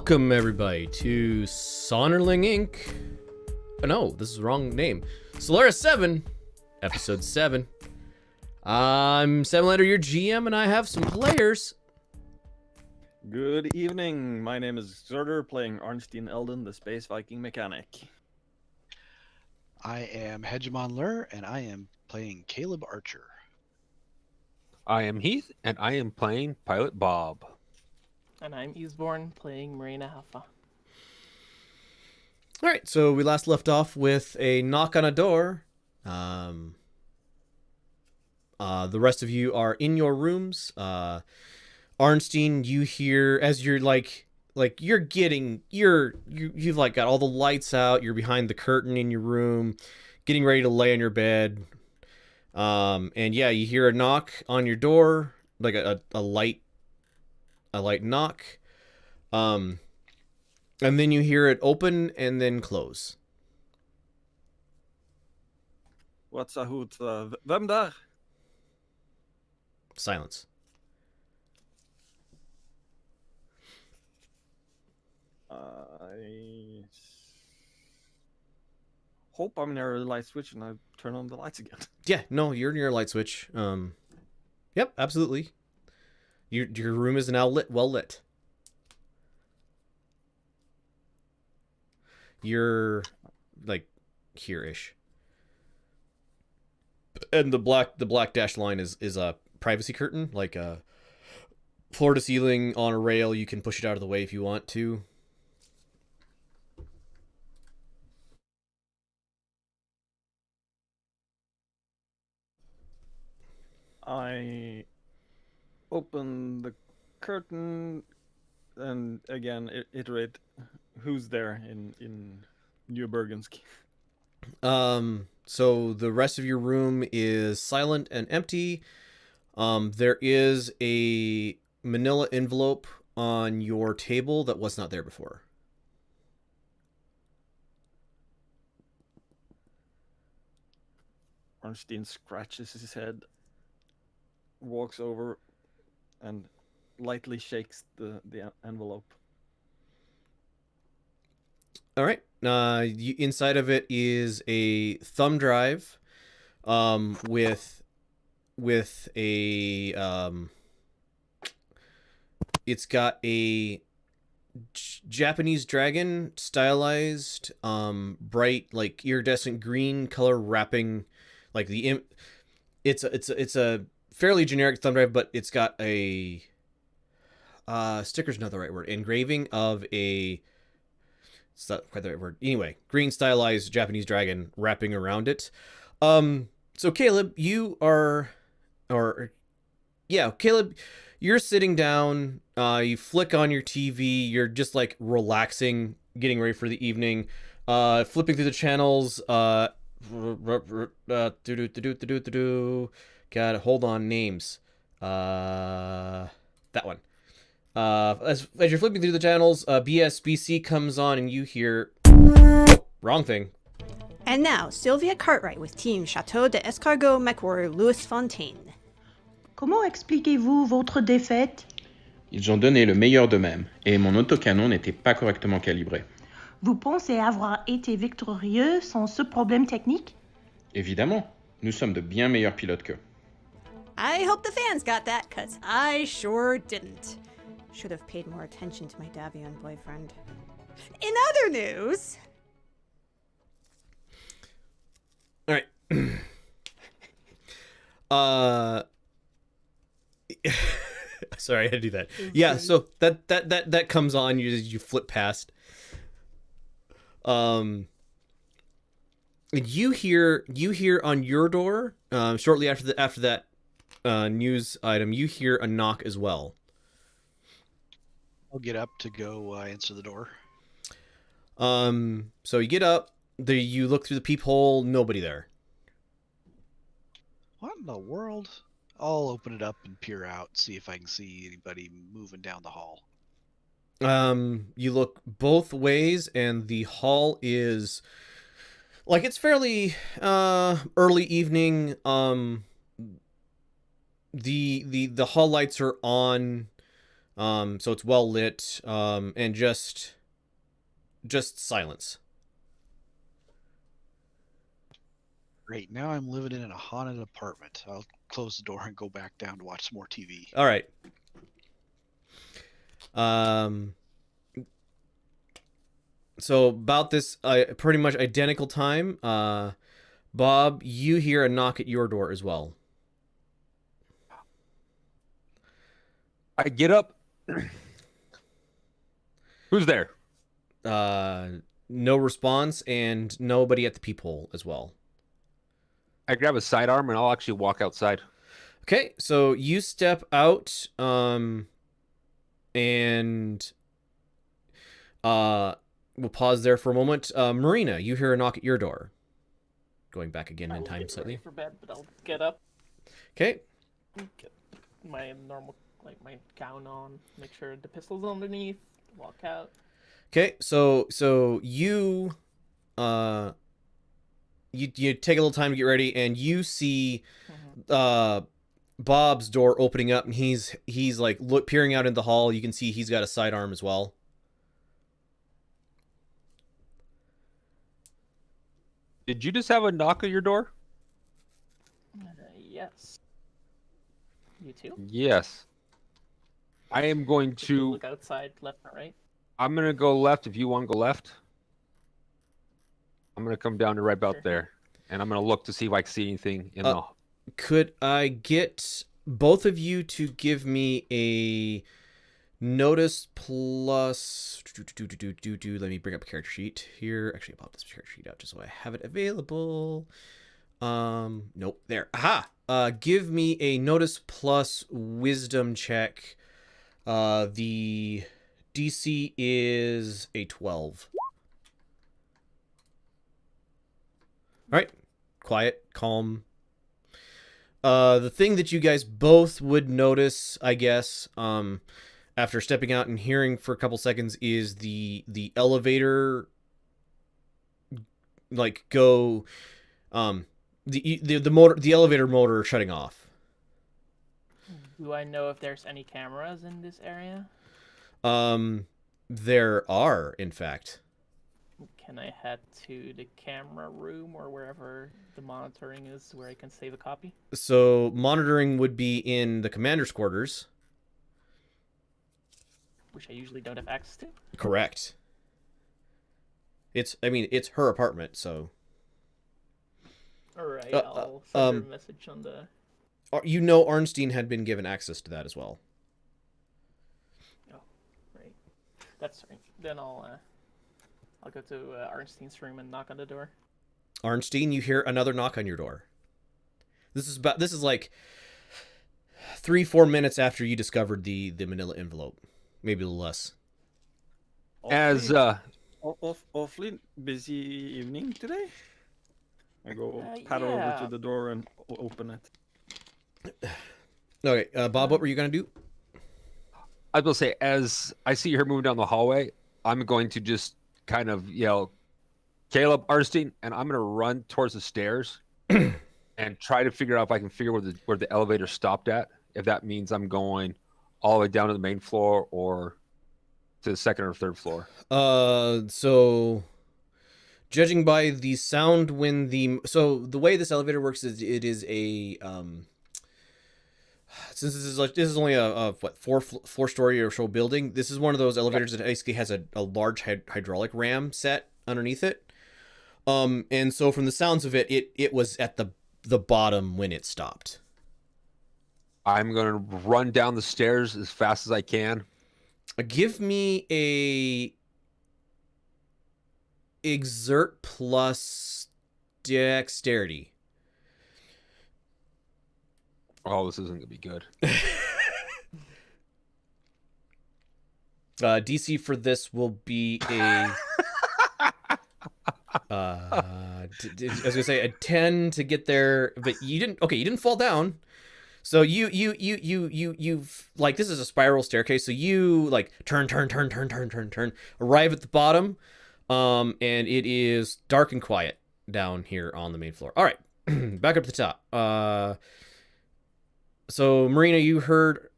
Welcome, everybody, to Sonderling Inc. Oh, no, this is the wrong name. Solaris VII, Episode 7. I'm Seven your GM, and I have some players. Good evening. My name is Zerder, playing Arnstein Eldon, the Space Viking mechanic. I am Hegemon Lur, and I am playing Caleb Archer. I am Heath, and I am playing Pilot Bob. And I'm Easeborn, playing Marina Alpha. Alright, so we last left off with a knock on a door. The rest of you are in your rooms. Arnstein, you hear, as you're you've like got all the lights out, you're behind the curtain in your room, getting ready to lay on your bed. And yeah, you hear a knock on your door, like a light knock. And then you hear it open and then close. What's a hoot? Vem daar? Silence. I hope I'm near a light switch and I turn on the lights again. Yeah, no, you're near a light switch. Yep, absolutely. Your room is now well lit. You're like here-ish. And the black dashed line is a privacy curtain, like a floor to ceiling on a rail. You can push it out of the way if you want to. I open the curtain and again iterate who's there in New Bergensk. So the rest of your room is silent and empty. There is a manila envelope on your table that was not there before. Arnstein scratches his head, walks over, and lightly shakes the envelope. All right. Inside of it is a thumb drive, with a it's got a Japanese dragon stylized, bright, like iridescent green color wrapping, like it's a fairly generic thumb drive, but it's got a sticker's not the right word, engraving of a. It's not quite the right word. Anyway, green stylized Japanese dragon wrapping around it. So Caleb, Caleb, you're sitting down. You flick on your TV. You're just like relaxing, getting ready for the evening. Flipping through the channels. Gotta hold on names. That one. As you're flipping through the channels, BSBC comes on and you hear... Oh, wrong thing. And now, Sylvia Cartwright with Team Chateau de Escargot McWhorr Louis Fontaine. Comment expliquez-vous votre défaite? Ils ont donné le meilleur d'eux-mêmes, et mon autocanon n'était pas correctement calibré. Vous pensez avoir été victorieux sans ce problème technique? Évidemment, nous sommes de bien meilleurs pilotes qu'eux. I hope the fans got that, cause I sure didn't. Should have paid more attention to my Davion boyfriend. In other news... Alright. Sorry, I had to do that. Yeah, so that comes on, you flip past. And you hear on your door, shortly after that news item, you hear a knock as well. I'll get up to go answer the door. So you get up, you look through the peephole, nobody there. What in the world? I'll open it up and peer out, see if I can see anybody moving down the hall. You look both ways, and the hall is like, it's fairly early evening. The hall lights are on. So it's well lit, and just silence. Great. Now I'm living in a haunted apartment. I'll close the door and go back down to watch some more TV. All right. So about this pretty much identical time, Bob, you hear a knock at your door as well. I get up. Who's there? No response and nobody at the peephole as well. I grab a sidearm and I'll actually walk outside. Okay, so you step out, and we'll pause there for a moment. Marina, you hear a knock at your door. Going back again in time slightly. For bed, but I'll get up, Okay. get my normal, like my gown on, make sure the pistol's underneath, walk out. Okay, so you you take a little time to get ready, and you see Bob's door opening up, and he's like peering out into the hall. You can see he's got a sidearm as well. Did you just have a knock at your door? Yes. You too? Yes. I am going If you to. look outside, left or right. I'm gonna go left if you want to go left. I'm gonna come down to right about Sure. there, and I'm gonna look to see if I can see anything in the. Could I get both of you to give me a notice plus? Let me bring up a character sheet here. Actually, I'll pop this character sheet out just so I have it available. Nope. There. Aha. Give me a notice plus wisdom check. The DC is a 12. All right. Quiet, calm. The thing that you guys both would notice, I guess, after stepping out and hearing for a couple seconds, is the elevator, like, go, the elevator motor shutting off. Do I know if there's any cameras in this area? There are, in fact. Can I head to the camera room or wherever the monitoring is where I can save a copy? So monitoring would be in the commander's quarters. Which I usually don't have access to. Correct. It's her apartment, so. Alright, I'll send her a message on the... You know Arnstein had been given access to that as well. Oh, right. That's right. Then I'll go to Arnstein's room and knock on the door. Arnstein, you hear another knock on your door. This is like 3-4 minutes after you discovered the manila envelope. Maybe a little less. As Awfully busy evening today. I go pad over yeah. to the door and open it. Okay, Bob, what were you gonna do? I was gonna say, as I see her moving down the hallway, I'm going to just kind of yell, "Caleb, Arnstein," and I'm gonna run towards the stairs and try to figure out if I can figure where the elevator stopped at. If that means I'm going all the way down to the main floor or to the second or third floor. So judging by the sound when the way this elevator works is it is a since this is only a four story or so building, this is one of those elevators that basically has a large hydraulic ram set underneath it. And so from the sounds of it, it was at the bottom when it stopped. I'm gonna run down the stairs as fast as I can. Give me a exert plus dexterity. Oh, this isn't gonna be good. DC for this will be a I was gonna say a 10 to get there, but you didn't fall down. So you've like, this is a spiral staircase, so you like turn, arrive at the bottom, and it is dark and quiet down here on the main floor. All right, back up to the top. So Marina, you heard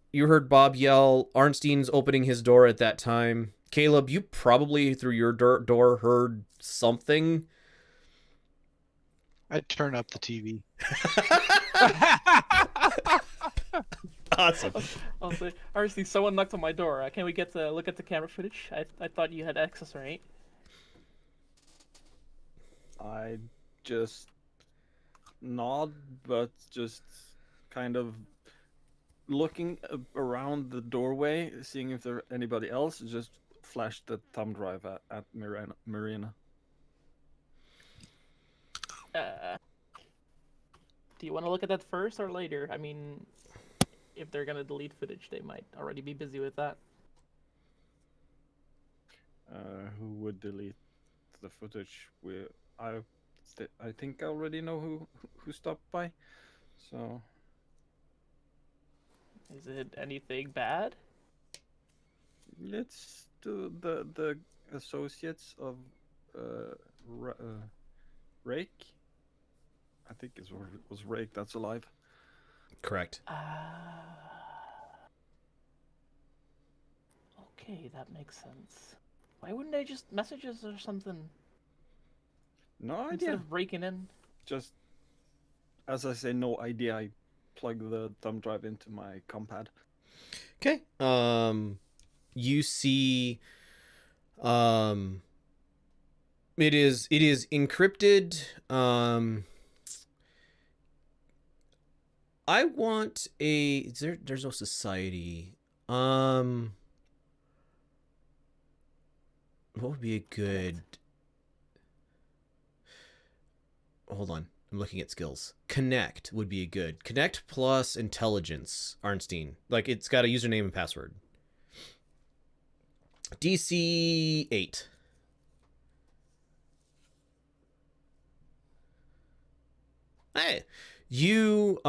Bob yell. Arnstein's opening his door at that time. Caleb, you probably through your door heard something. I turn up the TV. Awesome. I'll say, Arnstein, someone knocked on my door. Can we get to look at the camera footage? I thought you had access, right? I just nod, but just kind of looking around the doorway, seeing if there's anybody else. Just flash the thumb drive at Marina. Do you want to look at that first or later? I mean, if they're gonna delete footage, they might already be busy with that. Who would delete the footage? I think I already know who stopped by. So Is it anything bad? it's the associates of Rake. I think it was Rake that's alive. Correct. Okay, that makes sense. Why wouldn't they just message us or something No instead idea. of breaking in? Just as I say, no idea. I plug the thumb drive into my compad. Okay. You see, it is encrypted. I want a. There's no society. What would be a good? Hold on. I'm looking at skills. Connect would be a good. Connect plus intelligence, Arnstein. Like, it's got a username and password. DC 8. Hey, you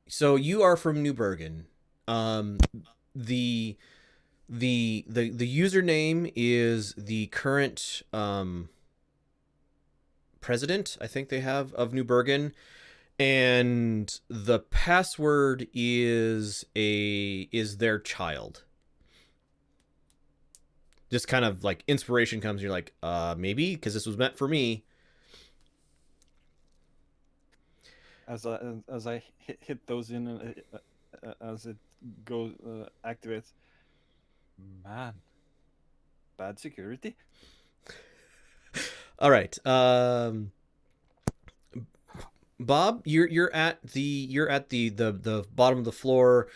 so you are from New Bergen. The username is the current president, I think they have, of New Bergen, and the password is their child. Just kind of like inspiration comes, and you're like, maybe because this was meant for me. As I hit those in, as it goes activates. Man, bad security. All right, Bob, you're at the bottom of the floor,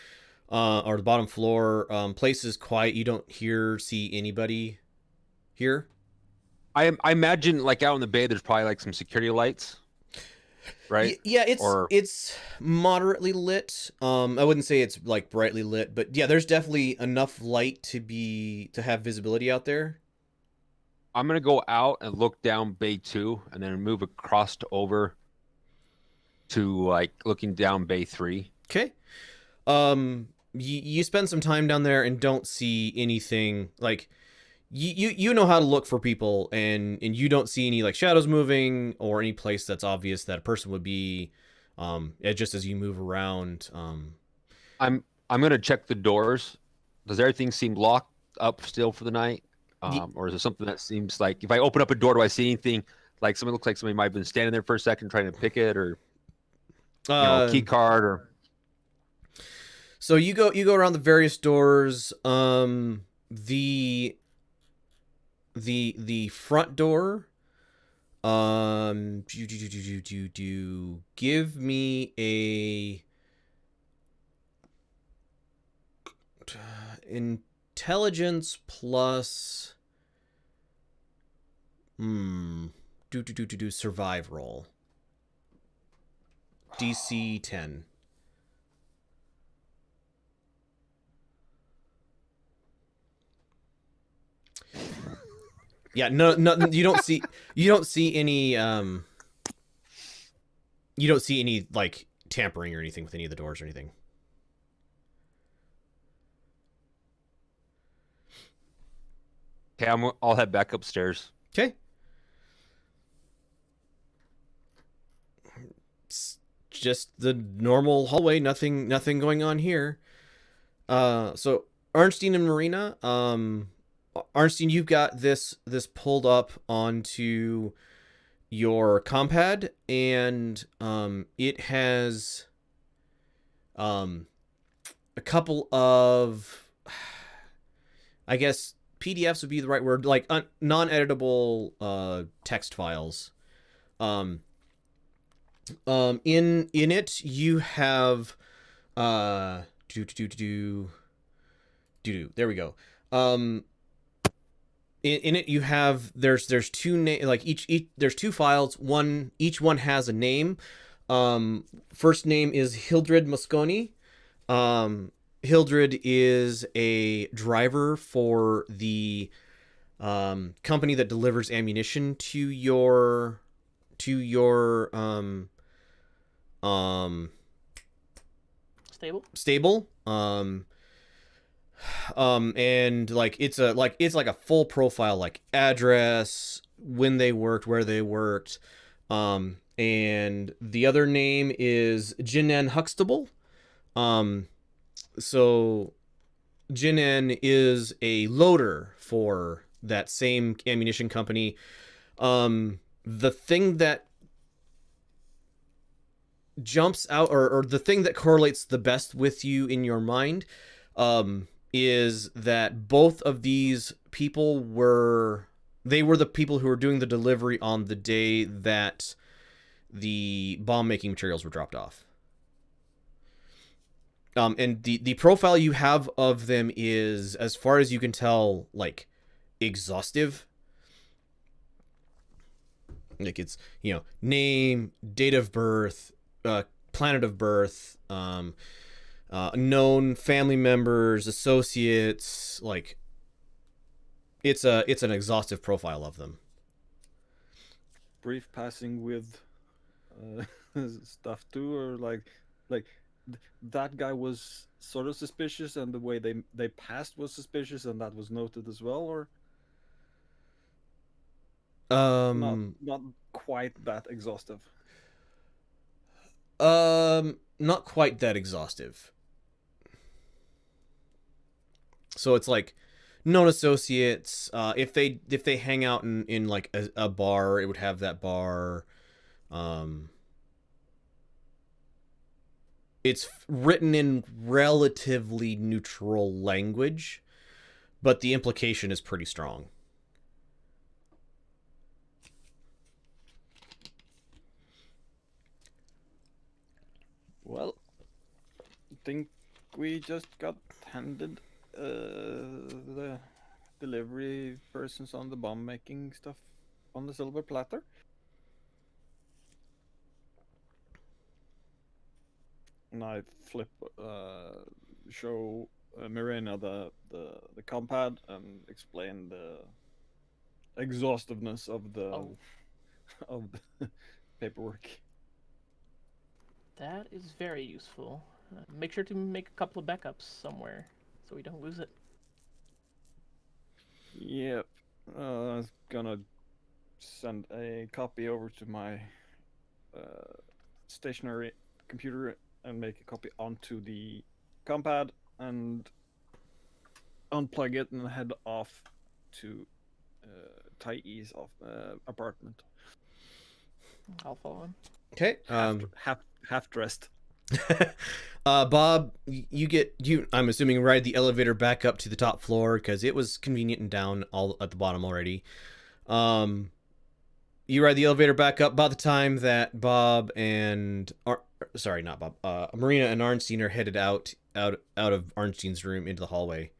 or the bottom floor. Place is quiet. You don't see anybody here. I imagine like out in the bay, there's probably like some security lights, right? Yeah, it's moderately lit. I wouldn't say it's like brightly lit, but yeah, there's definitely enough light to have visibility out there. I'm gonna go out and look down bay 2, and then move across over to like looking down bay 3. Okay. You spend some time down there and don't see anything. Like, you know how to look for people, and you don't see any like shadows moving or any place that's obvious that a person would be. Just as you move around. I'm gonna check the doors. Does everything seem locked up still for the night, or is it something that seems like if I open up a door, do I see anything like somebody looks like somebody might have been standing there for a second trying to pick it, or a key card, or? So you go around the various doors. The front door. Give me a intelligence plus survive roll. DC 10. Yeah, no, you don't see any like tampering or anything with any of the doors or anything. Okay, I'll head back upstairs. Okay. just the normal hallway. Nothing going on here. So Arnstein and Marina, Arnstein, you've got this pulled up onto your compad, and it has a couple of, I guess PDFs would be the right word, like non-editable text files. In it you have there we go. In it you have there's two like each there's two files. Each one has a name. First name is Hildred Mosconi. Hildred is a driver for the company that delivers ammunition to your stable. And like it's like a full profile, like address, when they worked, where they worked. And the other name is Jinan Huxtable. So Jinan is a loader for that same ammunition company. The thing that jumps out, or the thing that correlates the best with you in your mind, is that both of these people were the people who were doing the delivery on the day that the bomb making materials were dropped off. And the profile you have of them is, as far as you can tell, like exhaustive. Like it's, name, date of birth, planet of birth, known family members, associates. Like it's an exhaustive profile of them. Brief passing with stuff too, or like that guy was sort of suspicious, and the way they passed was suspicious, and that was noted as well, or not quite that exhaustive. Not quite that exhaustive. So it's like known associates. If they hang out in like a bar, it would have that bar. It's written in relatively neutral language, but the implication is pretty strong. Well, I think we just got handed the delivery persons on the bomb making stuff on the silver platter. And I show Mirena the compad and explain the exhaustiveness of the of the paperwork. That is very useful. Make sure to make a couple of backups somewhere so we don't lose it. Yep. I was gonna send a copy over to my stationary computer and make a copy onto the compad and unplug it and head off to Ty's apartment. I'll follow him. Okay. Half dressed. Bob, I'm assuming ride the elevator back up to the top floor because it was convenient and down all at the bottom already. You ride the elevator back up about the time that Bob and not Bob, Marina and Arnstein are headed out of Arnstein's room into the hallway.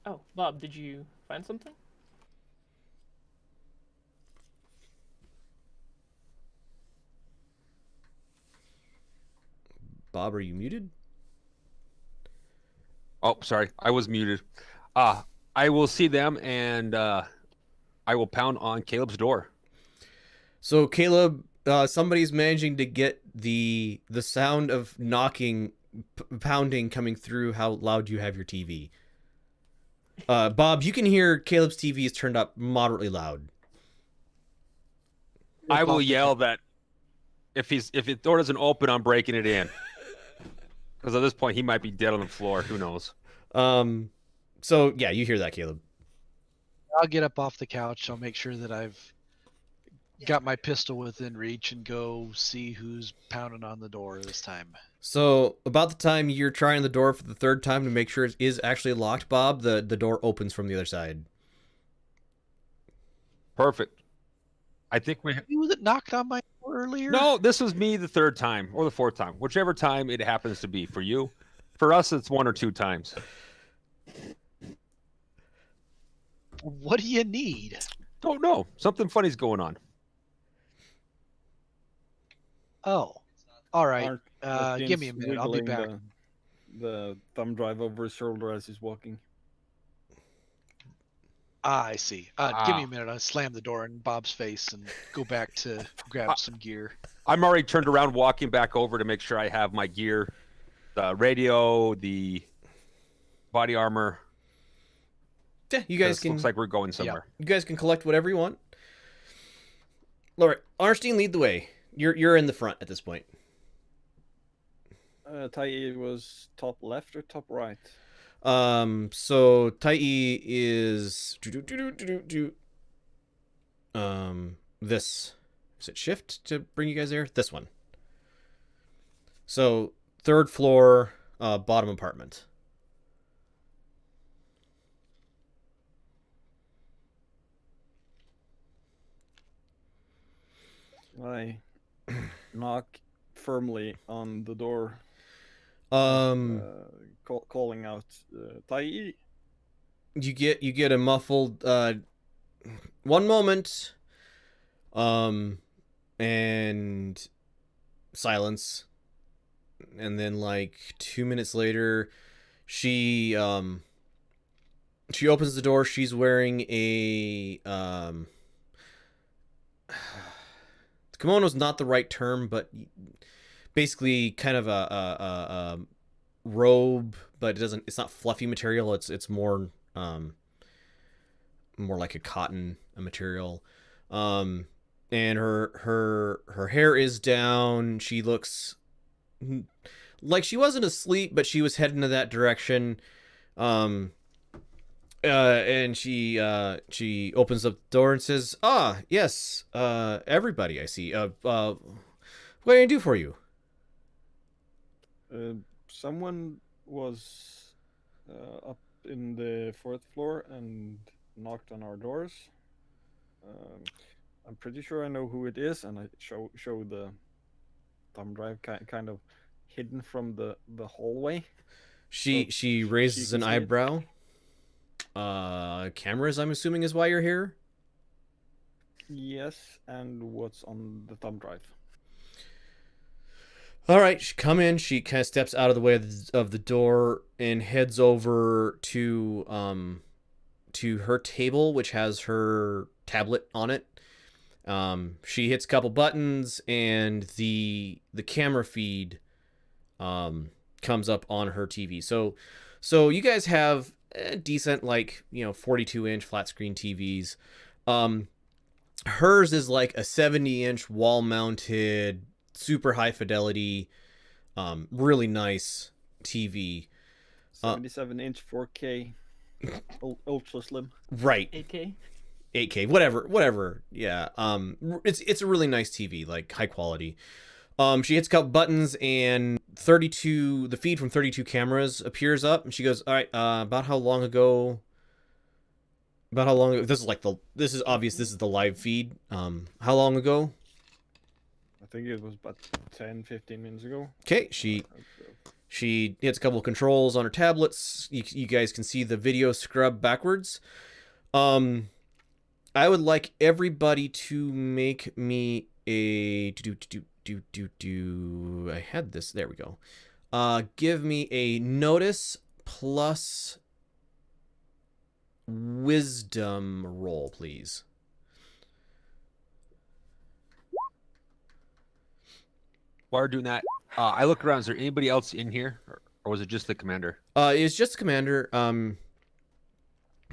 Oh, Bob, did you find something? Bob, are you muted? Oh, sorry, I was muted. I will see them, and I will pound on Caleb's door. So Caleb, somebody's managing to get the sound of knocking, pounding coming through how loud you have your TV. Bob, you can hear Caleb's TV is turned up moderately loud. I will yell that if the door doesn't open, I'm breaking it in. Because at this point, he might be dead on the floor. Who knows? So yeah, you hear that, Caleb. I'll get up off the couch. I'll make sure that I've got my pistol within reach and go see who's pounding on the door this time. So about the time you're trying the door for the third time to make sure it is actually locked, Bob, the door opens from the other side. Perfect. I think we. Who was it knocked on my door earlier? No, this was me the third time or the fourth time, whichever time it happens to be for you. For us, it's 1 or 2 times. What do you need? Don't know. Something funny's going on. Oh, all right. Mark Give me a minute. I'll be back. wiggling the thumb drive over his shoulder as he's walking. I see. Give me a minute. I'll slam the door in Bob's face and go back to grab some gear. I'm already turned around, walking back over to make sure I have my gear, the radio, the body armor. Yeah, you guys can. Looks like we're going somewhere. You guys can collect whatever you want. All right, Arnstein, lead the way. You're in the front at this point. Tai was top left or top right? So Tai is this. Is it shift to bring you guys there? This one. So 3rd floor, bottom apartment. I knock firmly on the door, calling out, Tai. You get a muffled one moment, and silence, and then like 2 minutes later, she opens the door. She's wearing a kimono's not the right term, but basically kind of a robe, but it's not fluffy material. It's more like a cotton material. And her hair is down. She looks like she wasn't asleep, but she was heading to that direction. And she opens up the door and says, yes, everybody I see. What can I do for you? Someone was up in the 4th floor and knocked on our doors. I'm pretty sure I know who it is, and I show the thumb drive kind of hidden from the hallway. She raises an eyebrow. Cameras, I'm assuming, is why you're here? Yes, and what's on the thumb drive? All right, she come in. She kind of steps out of the way of the door and heads over to her table, which has her tablet on it. She hits a couple buttons, and the camera feed comes up on her TV. So you guys have decent, 42-inch flat screen TVs. Hers is like a 70-inch wall-mounted, super high fidelity, really nice TV. 77-inch 4K, ultra slim. Right. 8K, whatever. Yeah. It's a really nice TV, like high quality. She hits a couple buttons and the feed from 32 cameras appears up, and she goes, all right, about how long ago, this is obvious, this is the live feed. How long ago? I think it was about 10-15 minutes ago. Okay, she hits a couple of controls on her tablets. You guys can see the video scrub backwards. I would like everybody to make me a I had this. There we go. Give me a notice plus wisdom roll, please. While we're doing that, I look around. Is there anybody else in here, or was it just the commander? It's just the commander.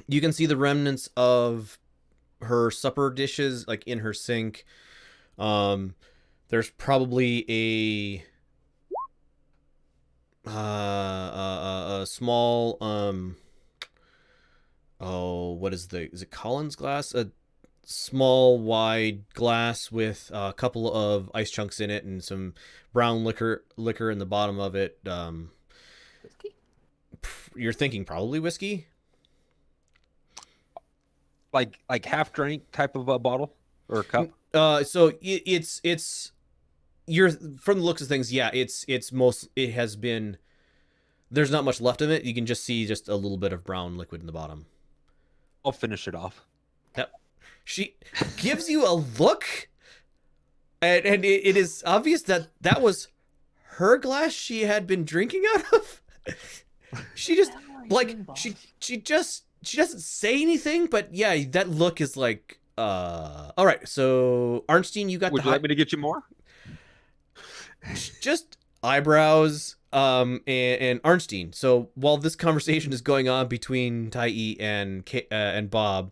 You can see the remnants of her supper dishes, like in her sink. There's probably a small is it Collins glass? A small wide glass with a couple of ice chunks in it and some brown liquor in the bottom of it. Whiskey? You're thinking probably whiskey? Like half drink type of a bottle or a cup? So it's you're from the looks of things, yeah, it has been, there's not much left of it. You can just see just a little bit of brown liquid in the bottom. I'll finish it off. Yep. She gives you a look, and it is obvious that was her glass she had been drinking out of. She just like she doesn't say anything, but yeah, that look is like all right. So Arnstein, you got Would you like me to get you more? just eyebrows and Arnstein. So while this conversation is going on between Tai and Bob,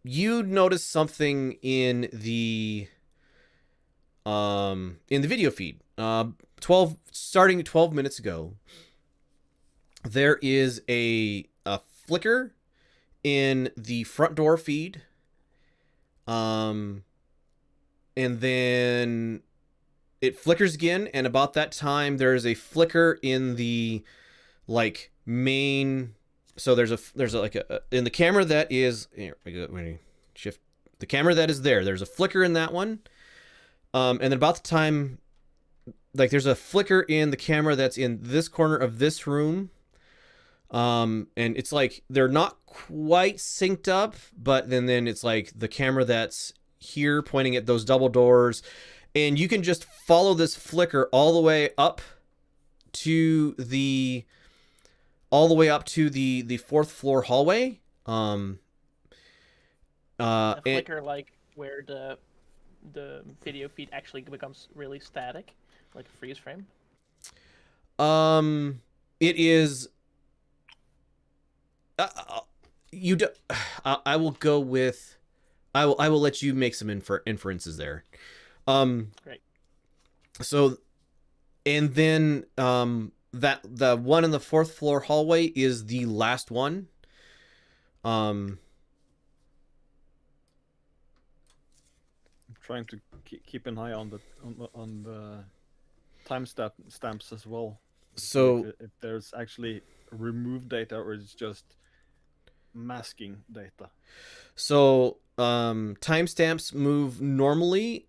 you notice something in the video feed. 12 minutes ago, there is a flicker in the front door feed. And then it flickers again, and about that time there's a flicker in the like main, so there's a in the camera that is here, shift the camera that is there's a flicker in that one. And then about the time, like, there's a flicker in the camera that's in this corner of this room. And it's like they're not quite synced up, but then it's like the camera that's here pointing at those double doors, and you can just follow this flicker all the way up to the fourth floor hallway. A flicker, like where the video feed actually becomes really static, like a freeze frame. It is. I will go with. I will let you make some inferences there. Great. So, and then that the one in the fourth floor hallway is the last one. I'm trying to keep an eye on the timestamps as well. So if there's actually removed data or it's just masking data. So timestamps move normally.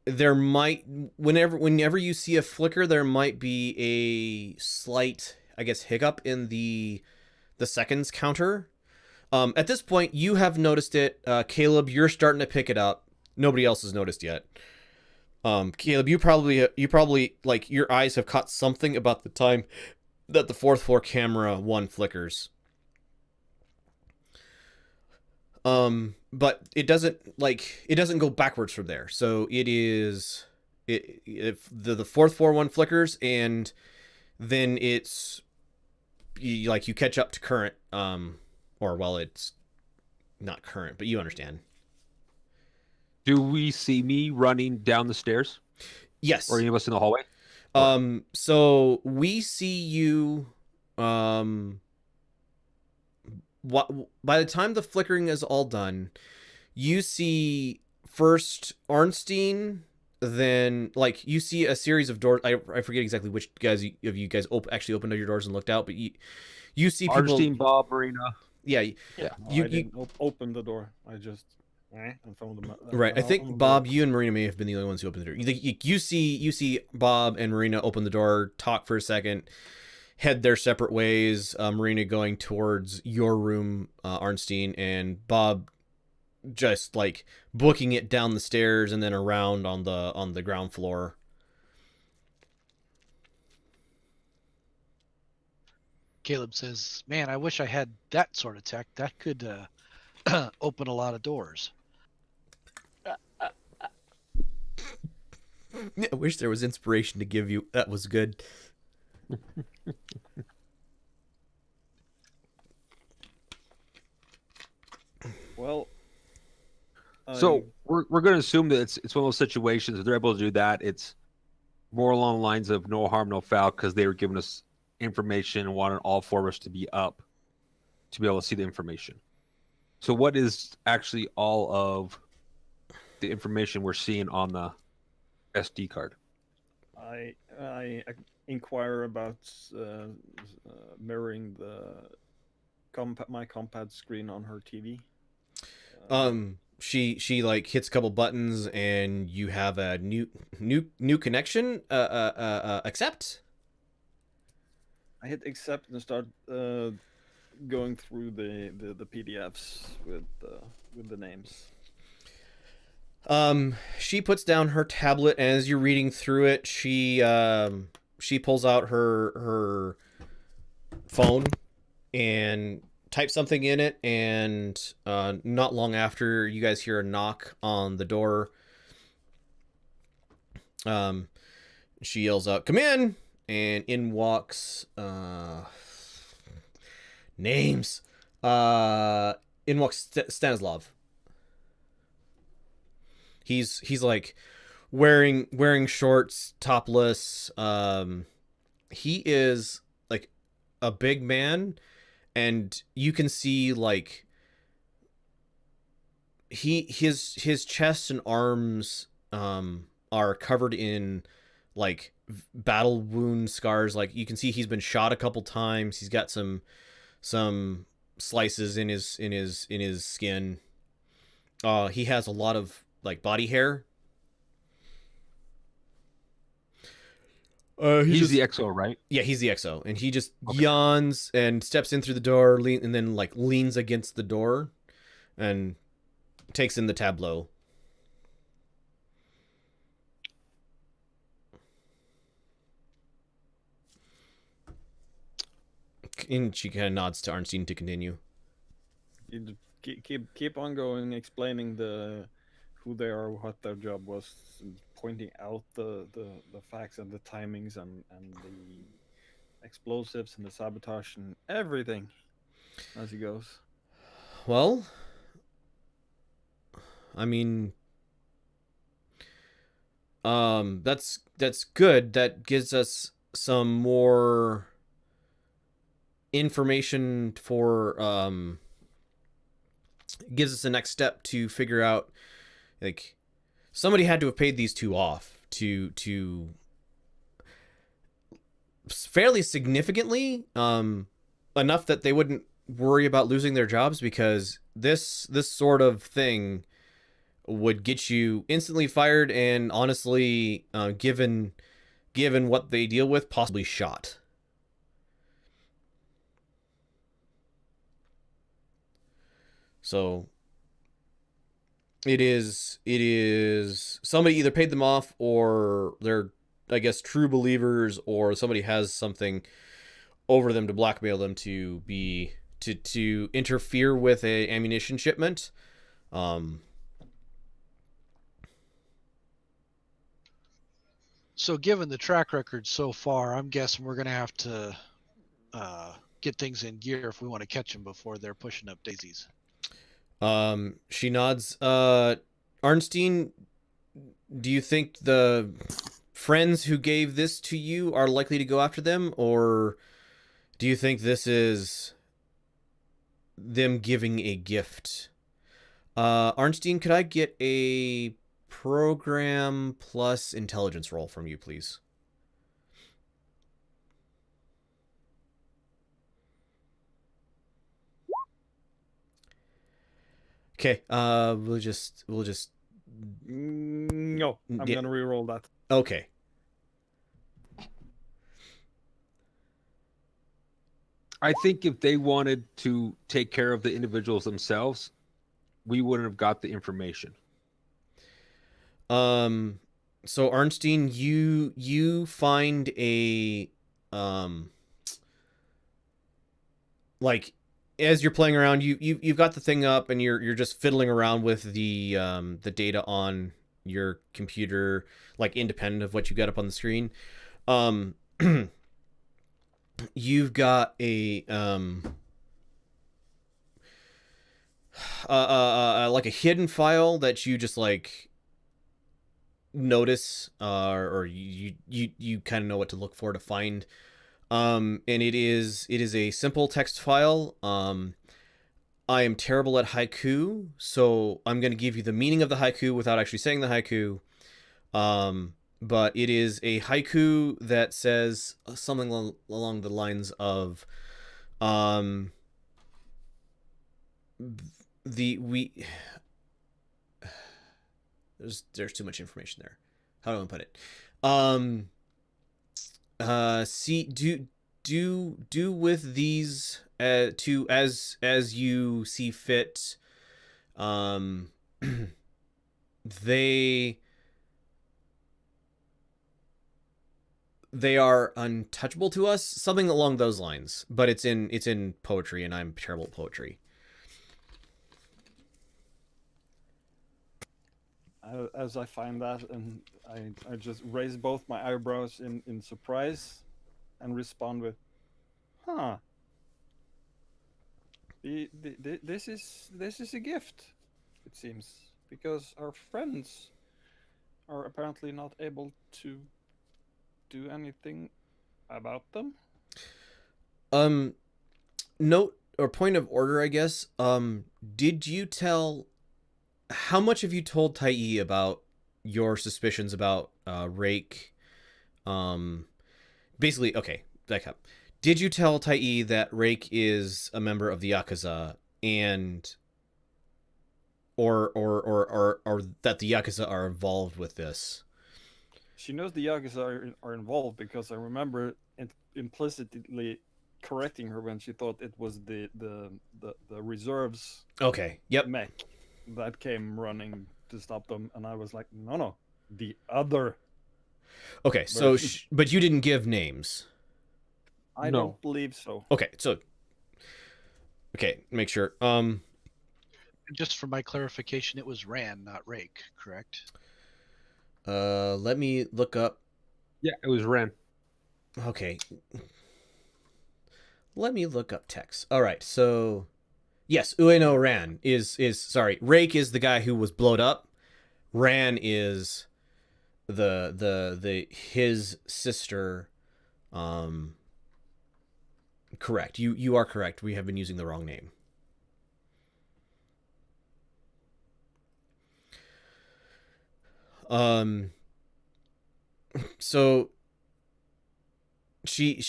There might, whenever you see a flicker, there might be a slight, I guess, hiccup in the seconds counter. At this point, you have noticed it. Caleb, you're starting to pick it up. Nobody else has noticed yet. Caleb, you probably like, your eyes have caught something about the time that the fourth floor camera one flickers. But it doesn't go backwards from there. So if the fourth floor one flickers, and then it's you catch up to current, it's not current, but you understand. Do we see me running down the stairs? Yes. Or any of us in the hallway? So we see you, by the time the flickering is all done, you see first Arnstein, then you see a series of doors. I forget exactly which of you guys actually opened your doors and looked out, but you see people. Arnstein, Bob, Marina. Yeah. I didn't open the door. I just and found them. Right. I think Bob, you and Marina may have been the only ones who opened the door. You see Bob and Marina open the door, talk for a second, head their separate ways. Marina going towards your room, Arnstein, and Bob just booking it down the stairs and then around on the ground floor. Caleb says, "Man, I wish I had that sort of tech. That could open a lot of doors." I wish there was inspiration to give you. That was good. Well, So we're going to assume that it's one of those situations. If they're able to do that, it's more along the lines of no harm, no foul, because they were giving us information and wanted all four of us to be up to be able to see the information. So what is actually all of the information we're seeing on the SD card? I inquire about mirroring my compad screen on her TV. She like hits a couple buttons and you have a new connection. Accept. I hit accept and start going through the PDFs with the names. She puts down her tablet, and as you're reading through it, she pulls out her phone and types something in it, and not long after, you guys hear a knock on the door. She yells out, "Come in!" And in walks names. In walks Stanislav. He's like wearing shorts, topless. He is like a big man, and you can see like his chest and arms are covered in like battle wound scars. Like you can see he's been shot a couple times. He's got some slices in his skin. He has a lot of like body hair. He's the XO, right? Yeah, he's the XO, and he just yawns and steps in through the door, and then like leans against the door, and takes in the tableau. And she kind of nods to Arnstein to continue. You keep on going, explaining who they are, what their job was, pointing out the facts and the timings and the explosives and the sabotage and everything as he goes. Well, I mean, that's good. That gives us some more information for gives us the next step to figure out, like, somebody had to have paid these two off to fairly significantly, enough that they wouldn't worry about losing their jobs, because this sort of thing would get you instantly fired, and honestly, given what they deal with, possibly shot. So it is somebody either paid them off, or they're, I guess, true believers, or somebody has something over them to blackmail them to be to interfere with a ammunition shipment. So given the track record so far, I'm guessing we're going to have to get things in gear if we want to catch them before they're pushing up daisies. She nods. Arnstein, do you think the friends who gave this to you are likely to go after them, or do you think this is them giving a gift? Arnstein, could I get a program plus intelligence roll from you, please? Okay, we'll just No, I'm gonna re-roll that. Okay. I think if they wanted to take care of the individuals themselves, we wouldn't have got the information. So Arnstein, you find a like, as you're playing around, you've got the thing up, and you're just fiddling around with the data on your computer, like independent of what you got up on the screen. You've got a like a hidden file that you just like notice, or you kind of know what to look for to find. And it is a simple text file. I am terrible at haiku, so I'm going to give you the meaning of the haiku without actually saying the haiku. But it is a haiku that says something along the lines of, there's too much information there. How do I put it? See, do with these to as you see fit. They are untouchable to us, something along those lines. But it's in poetry, and I'm terrible at poetry. As I find that, and I just raise both my eyebrows in surprise, and respond with, "Huh. This is a gift, it seems, because our friends are apparently not able to do anything about them." Note or point of order, I guess. Did you tell? How much have you told Tai about your suspicions about Rake? Basically, okay, back up. Did you tell Tai that Rake is a member of the Yakuza, and or that the Yakuza are involved with this? She knows the Yakuza are involved, because I remember implicitly correcting her when she thought it was the reserves Okay. Yep. mech that came running to stop them, and I was like, no, the other. Okay. So, version. but you didn't give names. I No. don't believe so. Okay. So, okay, make sure. Just for my clarification, it was Ran, not Rake, correct? Let me look up. Yeah, it was Ren. Okay. Let me look up text. All right. So, yes, Ueno Ran is sorry. Rake is the guy who was blowed up. Ran is the his sister. Correct. You are correct. We have been using the wrong name. So she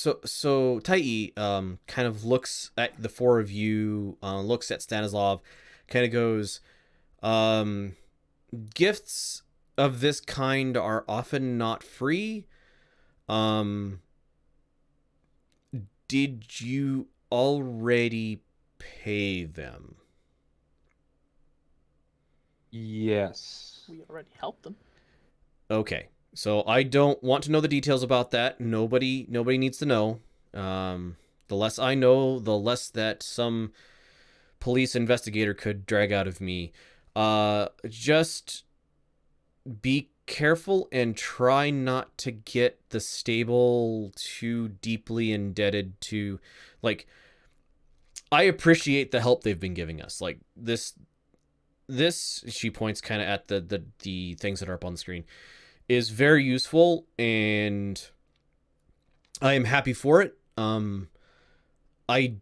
so Tai kind of looks at the four of you, looks at Stanislav, kind of goes, gifts of this kind are often not free. Did you already pay them? Yes. We already helped them. Okay. So I don't want to know the details about that. Nobody needs to know. The less I know, the less that some police investigator could drag out of me. Just be careful and try not to get the stable too deeply indebted to, like, I appreciate the help they've been giving us. Like this she points kind of at the things that are up on the screen, is very useful, and I am happy for it. I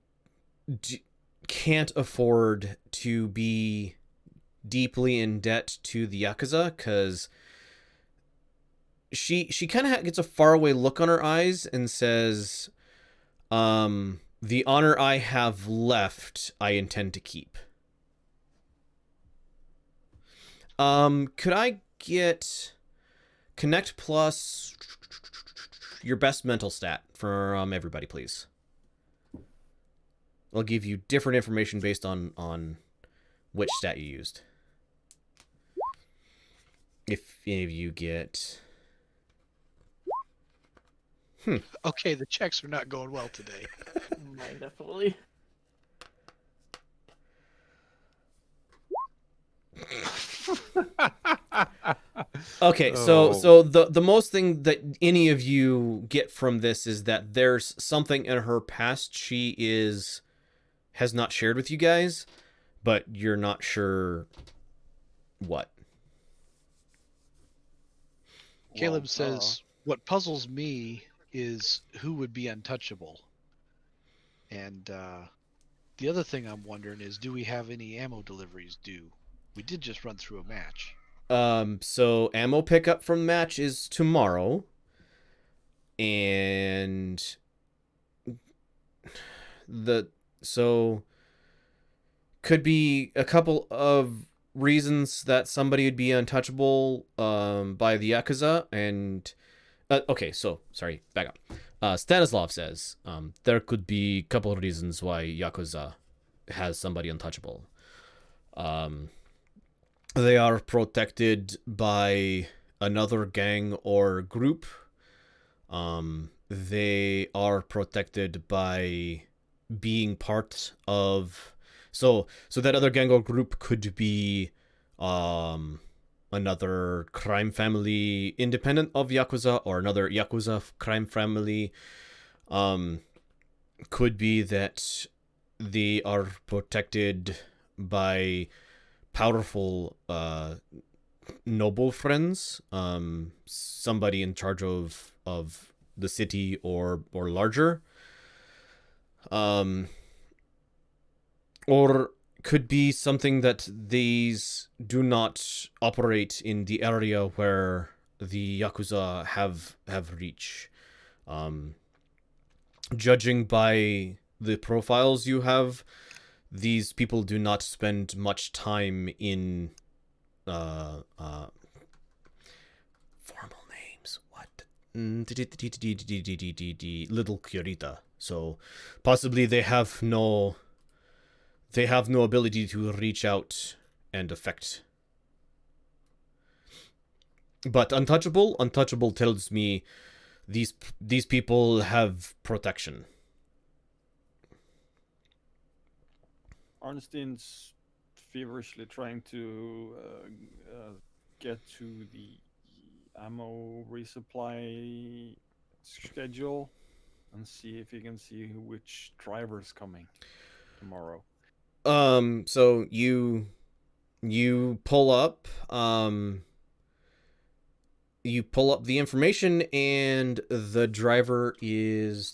can't afford to be deeply in debt to the Yakuza, because she kind of gets a faraway look on her eyes and says, the honor I have left, I intend to keep. Could I get Connect plus your best mental stat from everybody, please? I'll give you different information based on which stat you used. If any of you get... Okay, the checks are not going well today. Mine definitely. Okay, Oh. so the most thing that any of you get from this is that there's something in her past she has not shared with you guys, but you're not sure what. Caleb Well, says, "What puzzles me is who would be untouchable." And the other thing I'm wondering is, do we have any ammo deliveries due? We did just run through a match. So ammo pickup from match is tomorrow, and so could be a couple of reasons that somebody would be untouchable by the Yakuza. And okay, so sorry, back up. Stanislav says there could be a couple of reasons why Yakuza has somebody untouchable. They are protected by another gang or group. They are protected by being part of so that other gang or group could be another crime family independent of Yakuza, or another Yakuza crime family. Could be that they are protected by powerful noble friends, somebody in charge of the city or larger, or could be something that these do not operate in the area where the Yakuza have reached. Judging by the profiles you have, these people do not spend much time in formal names. What? Little Kurita. So possibly they have no ability to reach out and affect. But untouchable tells me these people have protection. Arnstein's feverishly trying to get to the ammo resupply schedule and see if he can see which driver's coming tomorrow. So you pull up the information, and the driver is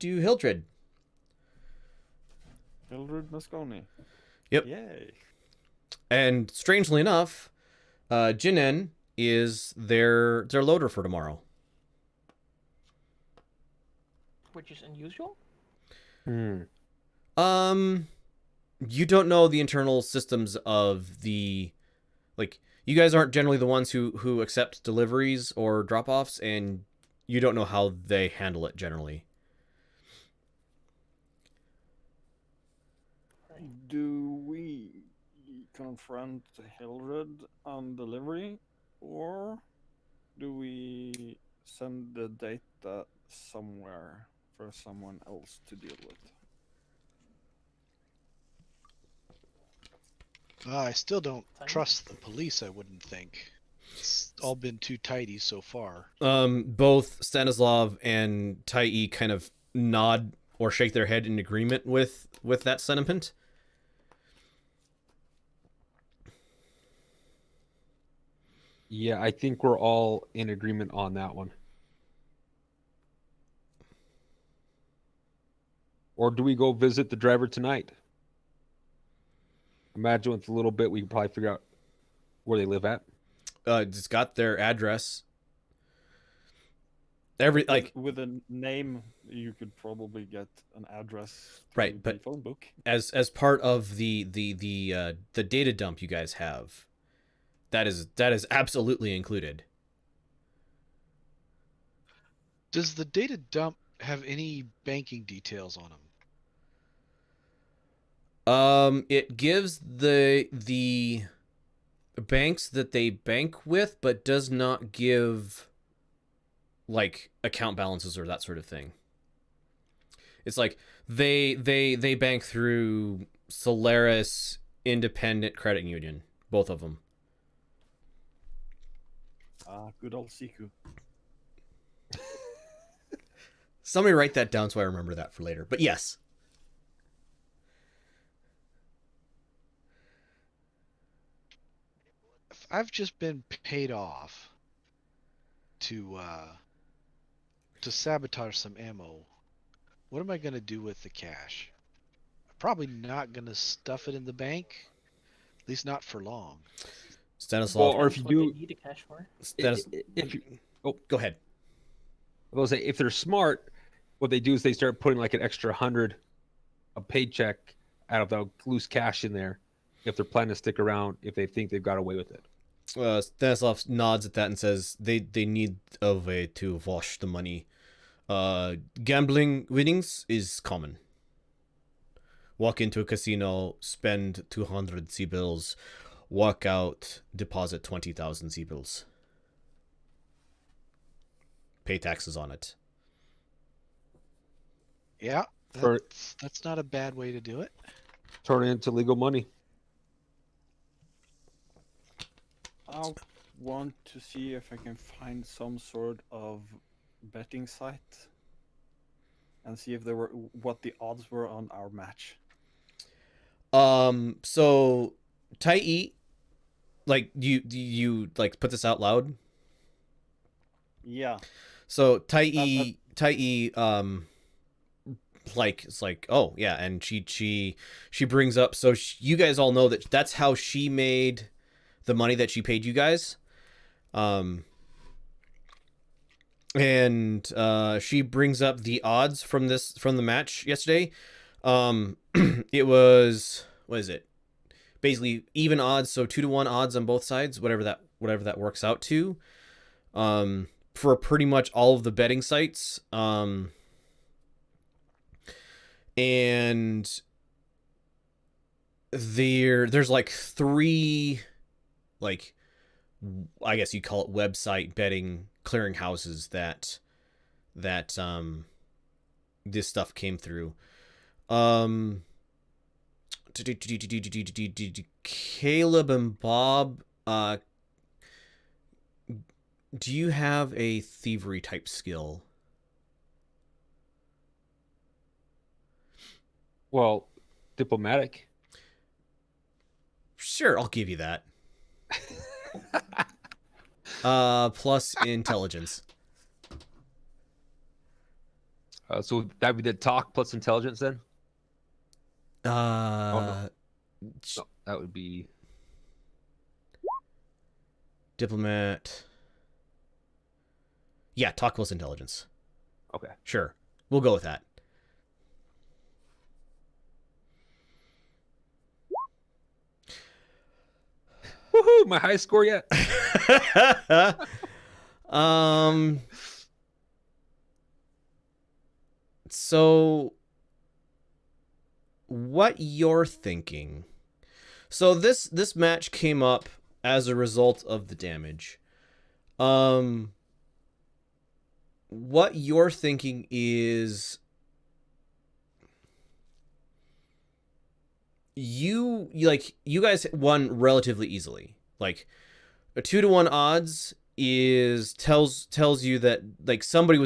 Hildred. Hildred Mosconi. Yep. Yay. And strangely enough, Jinen is their loader for tomorrow. Which is unusual. You don't know the internal systems of the, like, you guys aren't generally the ones who accept deliveries or drop-offs, and you don't know how they handle it generally. Do we confront Hildred on delivery, or do we send the data somewhere for someone else to deal with? I still don't trust the police, I wouldn't think. It's all been too tidy so far. Both Stanislav and Tai kind of nod or shake their head in agreement with that sentiment. Yeah, I think we're all in agreement on that one. Or do we go visit the driver tonight? Imagine with a little bit, we can probably figure out where they live at. It's got their address. With a name, you could probably get an address to right, the but phone book. As part of the data dump you guys have, that is absolutely included. Does the data dump have any banking details on them? It gives the banks that they bank with, but does not give like account balances or that sort of thing. It's like they bank through Solaris independent credit union, both of them. Good old Siku. Somebody write that down so I remember that for later. But yes. If I've just been paid off to sabotage some ammo, what am I gonna do with the cash? I'm probably not gonna stuff it in the bank, at least not for long. Stanislav. Or if you What do, they need the cash for. if you, Go ahead. I will say, if they're smart, what they do is they start putting like an extra 100 a paycheck out of the loose cash in there if they're planning to stick around, if they think they've got away with it. Stanislav nods at that and says they need a way to wash the money. Gambling winnings is common. Walk into a casino, spend 200 C-bills, walk out, deposit 20,000 C-bills. Pay taxes on it. Yeah, Or- that's not a bad way to do it. Turn it into legal money. I want to see if I can find some sort of betting site and see if there were what the odds were on our match. So Tai, like you like put this out loud. Yeah. So Tai, like it's like, oh yeah, and she brings up, so you guys all know that that's how she made the money that she paid you guys. And she brings up the odds from the match yesterday. It was, what is it? Basically even odds, so 2-to-1 odds on both sides, whatever that works out to. For pretty much all of the betting sites. And there's like 3, like, I guess you call it website betting clearinghouses that this stuff came through. Caleb and Bob, do you have a thievery type skill? Well, diplomatic. Sure, I'll give you that. Plus intelligence. So that would be the talk plus intelligence then? No, that would be diplomat. Yeah, talk plus intelligence. okay. Sure, we'll go with that. Woohoo! My highest score yet. So what you're thinking? So this match came up as a result of the damage. What you're thinking is you guys won relatively easily. Like a 2-to-1 odds tells you that like somebody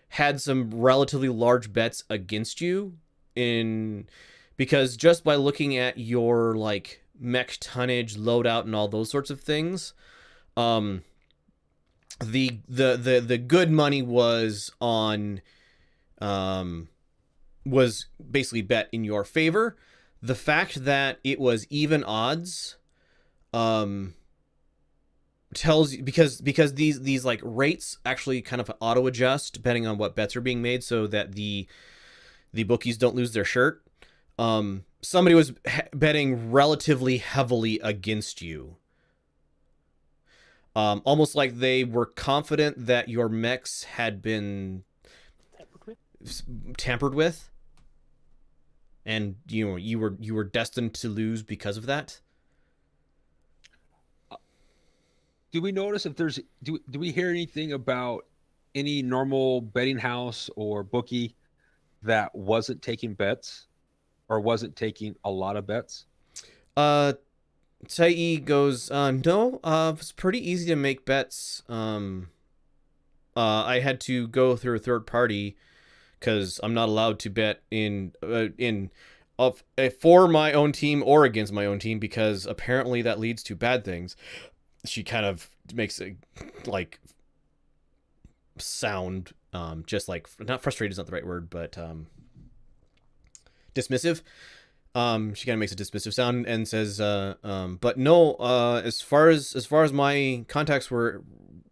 had some relatively large bets against you because just by looking at your like mech tonnage, loadout, and all those sorts of things, the good money was basically bet in your favor. The fact that it was even odds tells you, because these like rates actually kind of auto adjust depending on what bets are being made, so that the bookies don't lose their shirt. Somebody was betting relatively heavily against you. Almost like they were confident that your mechs had been tampered with, and you were destined to lose because of that. Do we notice if there's do we hear anything about any normal betting house or bookie that wasn't taking bets or wasn't taking a lot of bets? Tai goes, no, it's pretty easy to make bets. I had to go through a third party because I'm not allowed to bet for my own team or against my own team because apparently that leads to bad things. She kind of makes a like sound, just like not frustrated is not the right word, but dismissive. She kind of makes a dismissive sound and says, but no, as far as my contacts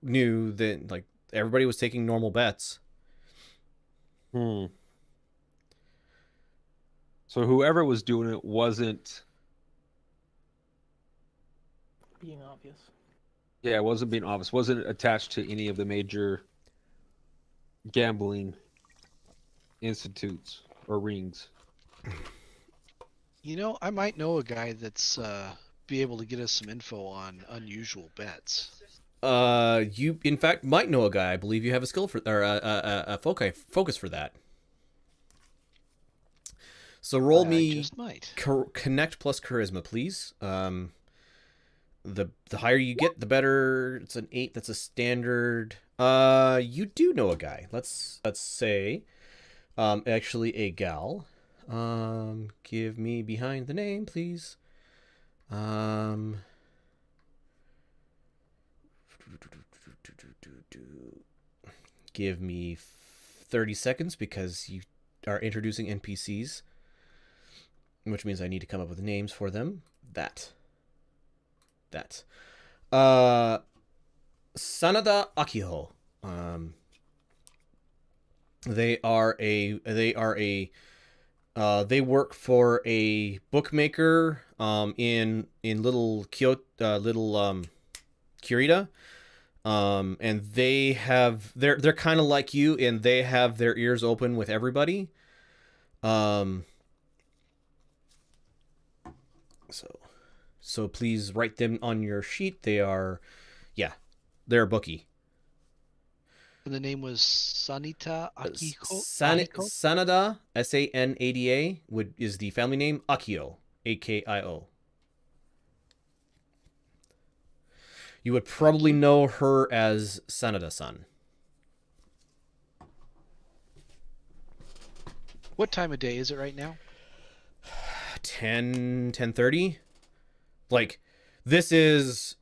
knew that like everybody was taking normal bets. So whoever was doing it wasn't being obvious. Yeah, it wasn't being obvious. Wasn't attached to any of the major gambling institutes or rings. You know, I might know a guy that's be able to get us some info on unusual bets. You in fact might know a guy. I believe you have a skill for or a focus for that. So roll me just might. Connect plus charisma, please. The higher you get, the better. It's an 8. That's a standard. You do know a guy. Let's say, actually a gal. Give me behind the name, please. Give me 30 seconds because you are introducing NPCs, which means I need to come up with names for them. That. Sanada Akiho. They work for a bookmaker in little Kyoto, Kurita. And they're kind of like you, and they have their ears open with everybody. So please write them on your sheet. They're a bookie. And the name was Sanita Akiko. Sanada, Sanada, is the family name. Akio, Akio. You would probably know her as Sanada-san. What time of day is it right now? 10:30. Like, this is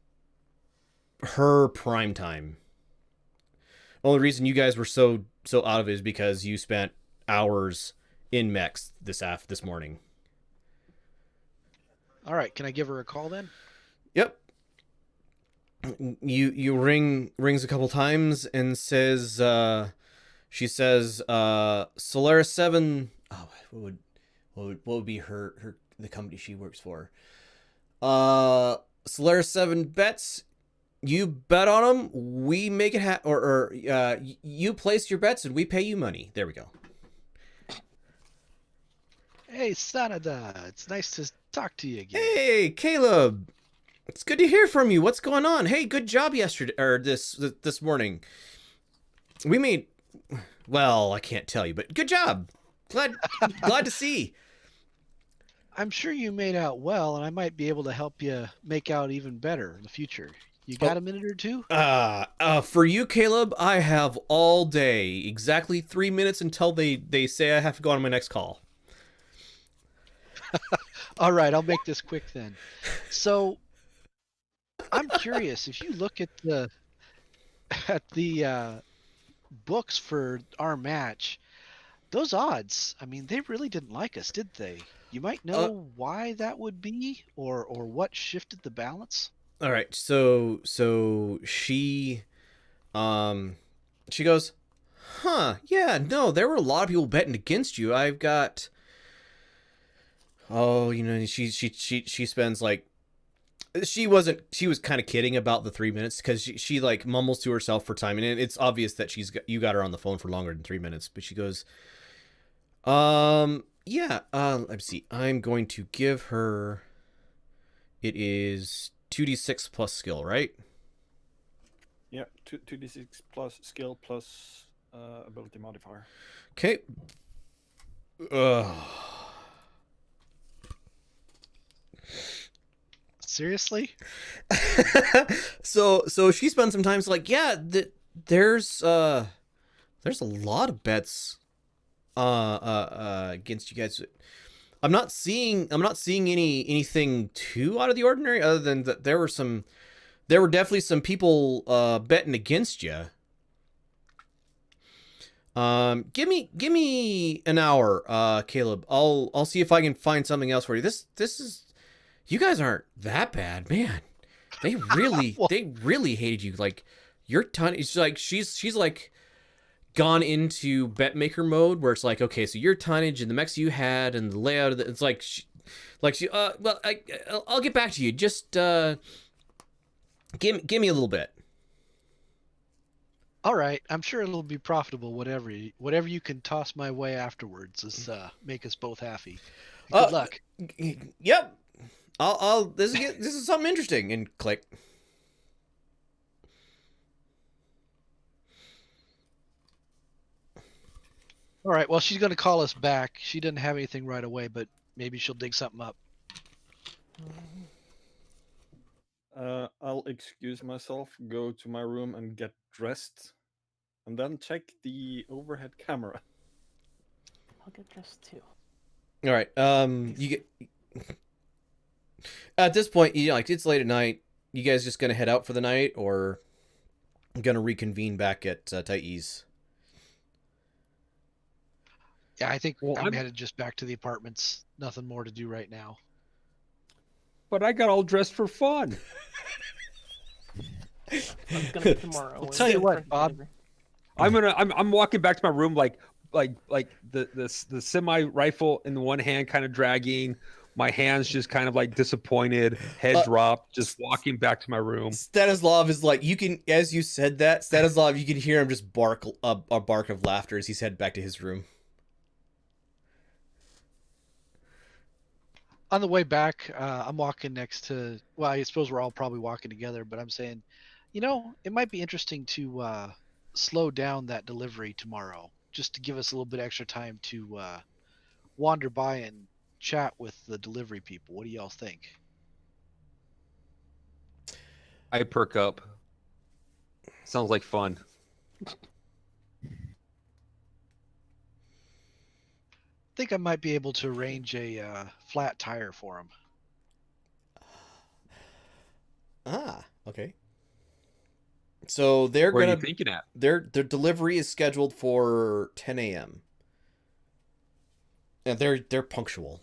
her prime time. Only reason you guys were so out of it is because you spent hours in mechs this morning. All right, can I give her a call then? Yep. You rings a couple times and says she says Solaris VII. Oh, what would be her the company she works for? Solaris VII bets. You bet on them, we make it you place your bets and we pay you money. There we go. Hey, Sanada, it's nice to talk to you again. Hey, Caleb. It's good to hear from you. What's going on? Hey, good job yesterday or this morning. We made, well, I can't tell you, but good job. Glad to see. I'm sure you made out well, and I might be able to help you make out even better in the future. You got a minute or two? For you, Caleb, I have all day. Exactly 3 minutes until they say I have to go on my next call. All right, I'll make this quick then. So, I'm curious, if you look at the books for our match, those odds, I mean, they really didn't like us, did they? You might know why that would be, or what shifted the balance? All right, so she goes, huh? Yeah, no, there were a lot of people betting against you. I've got, she spends like, she was kind of kidding about the 3 minutes because she like mumbles to herself for time, and it's obvious that you got her on the phone for longer than 3 minutes. But she goes, let's see, I'm going to give her. It is 2d6 plus skill, right? Yeah, 2d6 plus skill plus ability modifier. Okay. Seriously? So she spent some time like, yeah, there's a lot of bets against you guys. I'm not seeing anything too out of the ordinary, other than that there were definitely some people betting against you. Give me an hour, Caleb. I'll see if I can find something else for you. This is, you guys aren't that bad, man. They really hated you. Like, your ton. It's like she's like gone into bet maker mode, where it's like, okay, so your tonnage and the mechs you had and the layout of the, it's like she well, I'll get back to you. Just give me a little bit. All right, I'm sure it'll be profitable. Whatever you can toss my way afterwards is make us both happy. Good luck. Yep. I'll this is something interesting. And click. All right. Well, she's gonna call us back. She didn't have anything right away, but maybe she'll dig something up. I'll excuse myself, go to my room and get dressed, and then check the overhead camera. I'll get dressed too. All right. You get at this point, like, it's late at night. You guys just gonna head out for the night, or gonna reconvene back at Ty's? Yeah, I think I'm headed just back to the apartments. Nothing more to do right now. But I got all dressed for fun. I'm gonna be tomorrow. I'll tell you what, Bob. I'm walking back to my room like the semi rifle in the one hand, kind of dragging. My hands just kind of like disappointed, head dropped, just walking back to my room. Stanislav is like, you can, as you said that, Stanislav, you can hear him just bark a bark of laughter as he's headed back to his room. On the way back, I'm walking next to, well, I suppose we're all probably walking together, but I'm saying, it might be interesting to slow down that delivery tomorrow, just to give us a little bit extra time to wander by and chat with the delivery people. What do y'all think? I perk up. Sounds like fun. I think I might be able to arrange a flat tire for him. Okay. So they're Where gonna. are you thinking at? Their delivery is scheduled for 10 a.m. And they're punctual.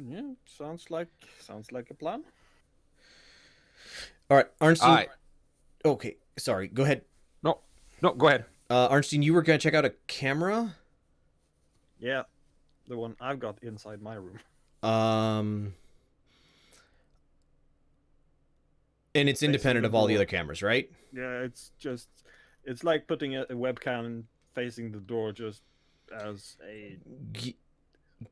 Yeah, sounds like a plan. All right, Arnstein. All right. Okay, sorry. Go ahead. No, go ahead. Arnstein, you were gonna check out a camera. Yeah, the one I've got inside my room. And it's independent of all the other cameras, right? Yeah, it's like putting a webcam facing the door, just as a.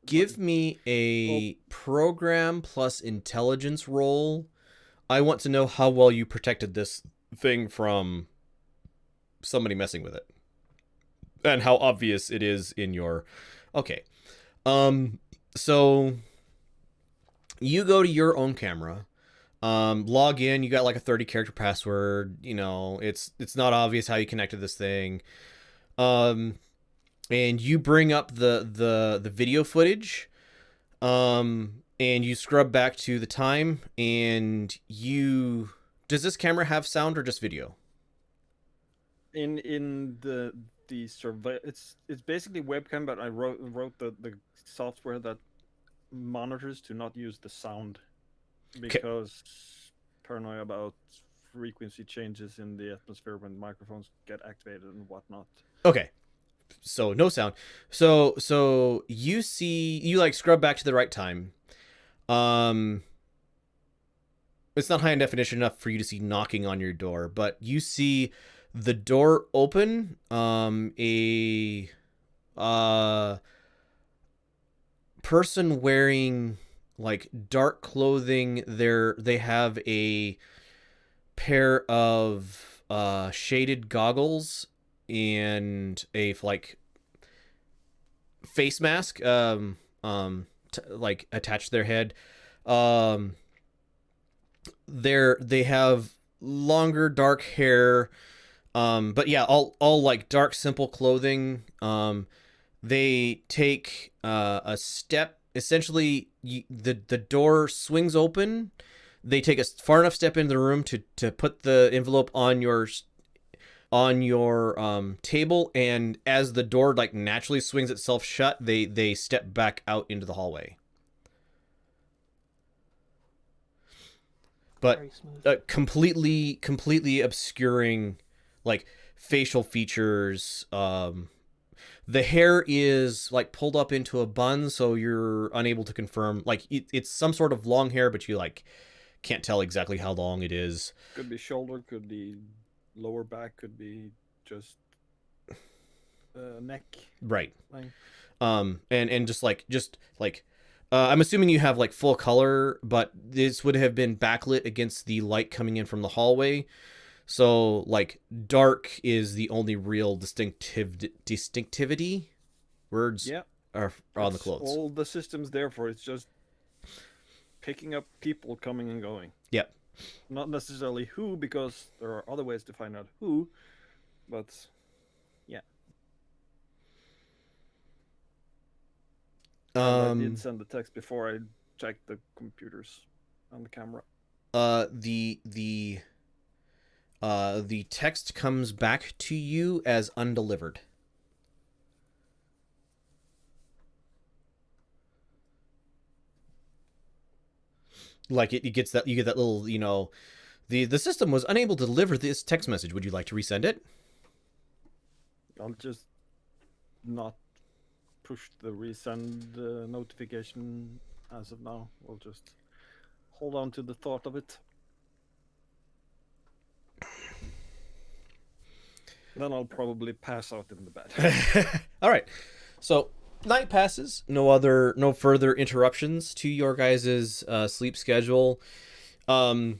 Give me a program plus intelligence roll. I want to know how well you protected this thing from somebody messing with it, and how obvious it is in your. Okay, so you go to your own camera, log in. You got like a 30 character password. It's not obvious how you connected this thing. And you bring up the video footage, and you scrub back to the time, and does this camera have sound or just video? In the survey, it's basically webcam, but I wrote the software that monitors to not use the sound, because paranoia about frequency changes in the atmosphere when microphones get activated and whatnot. Okay. So no sound. So you like scrub back to the right time. It's not high in definition enough for you to see knocking on your door, but you see the door open. A person wearing like dark clothing. They have a pair of shaded goggles and a like face mask like attached to their head. They have longer dark hair, but yeah, all like dark simple clothing. They take a step. Essentially, the door swings open. They take a far enough step into the room to put the envelope on your table, and as the door like naturally swings itself shut, they step back out into the hallway. But Very smooth. completely obscuring like facial features. The hair is like pulled up into a bun, so you're unable to confirm. Like it's some sort of long hair, but you like can't tell exactly how long it is. Could be shoulder, could be lower back, could be just neck. Right. Length. And just like I'm assuming you have like full color, but this would have been backlit against the light coming in from the hallway. So like dark is the only real distinctivity. Words Yeah. are on the That's clothes. all the system's there for. It's just picking up people coming and going. Yep. Not necessarily who, because there are other ways to find out who, but yeah. I did send the text before I checked the computers on the camera. The text comes back to you as undelivered. Like it gets that, you get that little, the system was unable to deliver this text message. Would you like to resend it? I'll just not push the resend notification as of now. We'll just hold on to the thought of it. Then I'll probably pass out in the bed. All right. So night passes. No further interruptions to your guys' sleep schedule. As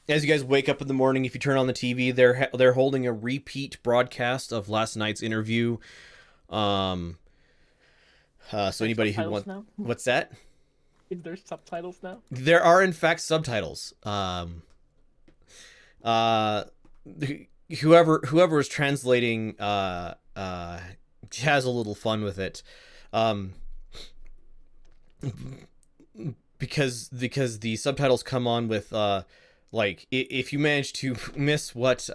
you guys wake up in the morning, if you turn on the TV, they're holding a repeat broadcast of last night's interview. So anybody who wants, now? what's that? Is there subtitles now? There are in fact subtitles. Whoever is translating has a little fun with it, because the subtitles come on with like if you manage to miss what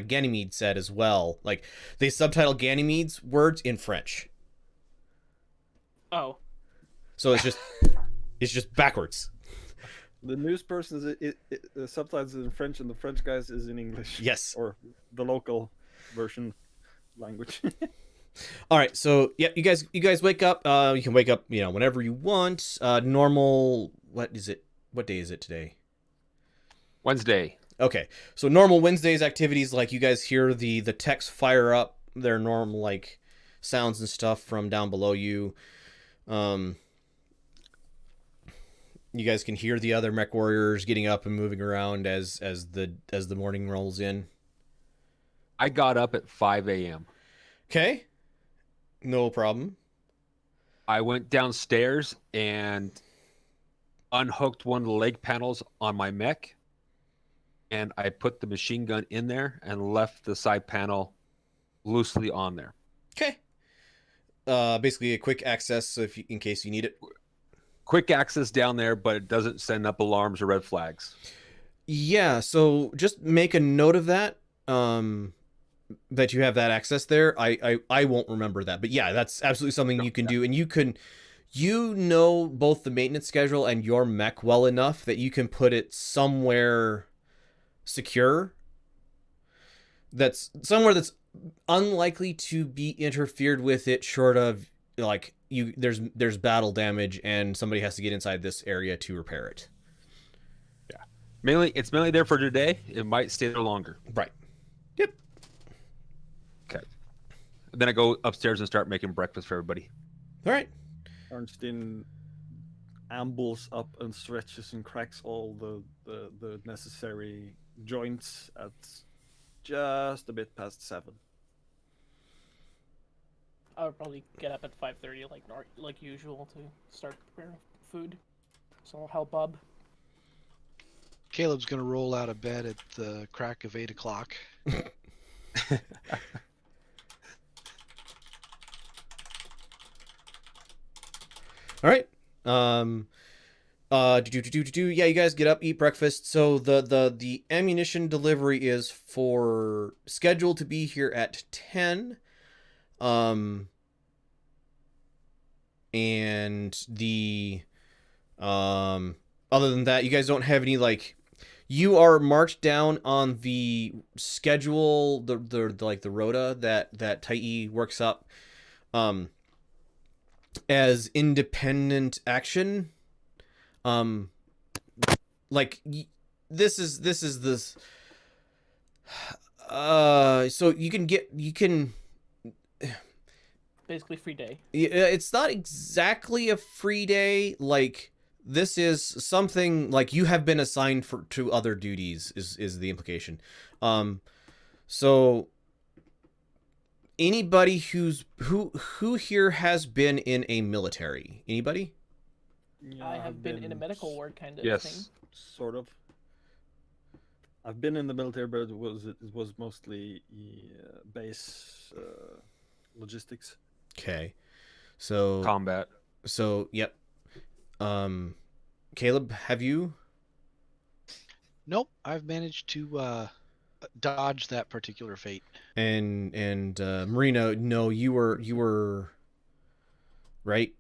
Ganymede said as well, like they subtitle Ganymede's words in French. Oh. So it's just backwards. The news person the subtitles is in French, and the French guys is in English. Yes. Or the local version language. All right, so yeah, you guys wake up. You can wake up, whenever you want. Normal. What is it? What day is it today? Wednesday. Okay, so normal Wednesdays activities, like you guys hear the techs fire up their normal like sounds and stuff from down below you. You guys can hear the other mech warriors getting up and moving around as the morning rolls in. I got up at 5 a.m. Okay, no problem. I went downstairs and unhooked one of the leg panels on my mech, and I put the machine gun in there and left the side panel loosely on there. Okay. Basically a quick access in case you need it. Quick access down there, but it doesn't send up alarms or red flags. Yeah, so just make a note of that. That you have that access there. I won't remember that, but yeah, that's absolutely something you can do, and you know both the maintenance schedule and your mech well enough that you can put it somewhere secure. That's somewhere that's unlikely to be interfered with it, short of like there's battle damage and somebody has to get inside this area to repair it. Yeah, it's mainly there for today. It might stay there longer. Right. Yep. Okay. Then I go upstairs and start making breakfast for everybody. All right. Arnstein ambles up and stretches and cracks all the necessary joints at just a bit past 7. I'll probably get up at 5:30 like usual to start preparing food. So I'll help Bob. Caleb's gonna roll out of bed at the crack of 8 o'clock. All right. Yeah, you guys get up, eat breakfast. So the ammunition delivery is scheduled to be here at 10. And the other than that, you guys don't have any you are marked down on the schedule, the rota that Tai works up as independent action. This is so you can Basically free day. it's not exactly a free day. This is something you have been assigned to other duties is the implication. So anybody who here has been in a military? Anybody? Yeah, I have been in a medical ward kind of Yes. thing. Sort of. I've been in the military, but it was mostly base logistics. Okay. So Combat. yep. Caleb, have you? Nope, I've managed to dodge that particular fate. And Marino, no, you were right.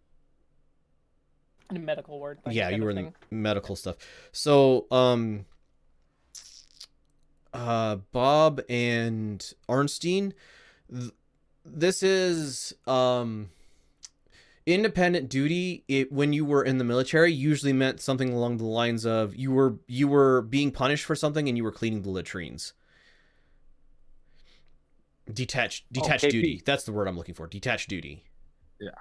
In a medical ward. Like Yeah, kind you of were in thing. medical stuff. So Bob and Arnstein, this is independent duty. When you were in the military, usually meant something along the lines of you were being punished for something and you were cleaning the latrines. Detached KP. duty. That's the word I'm looking for. Detached duty. Yeah.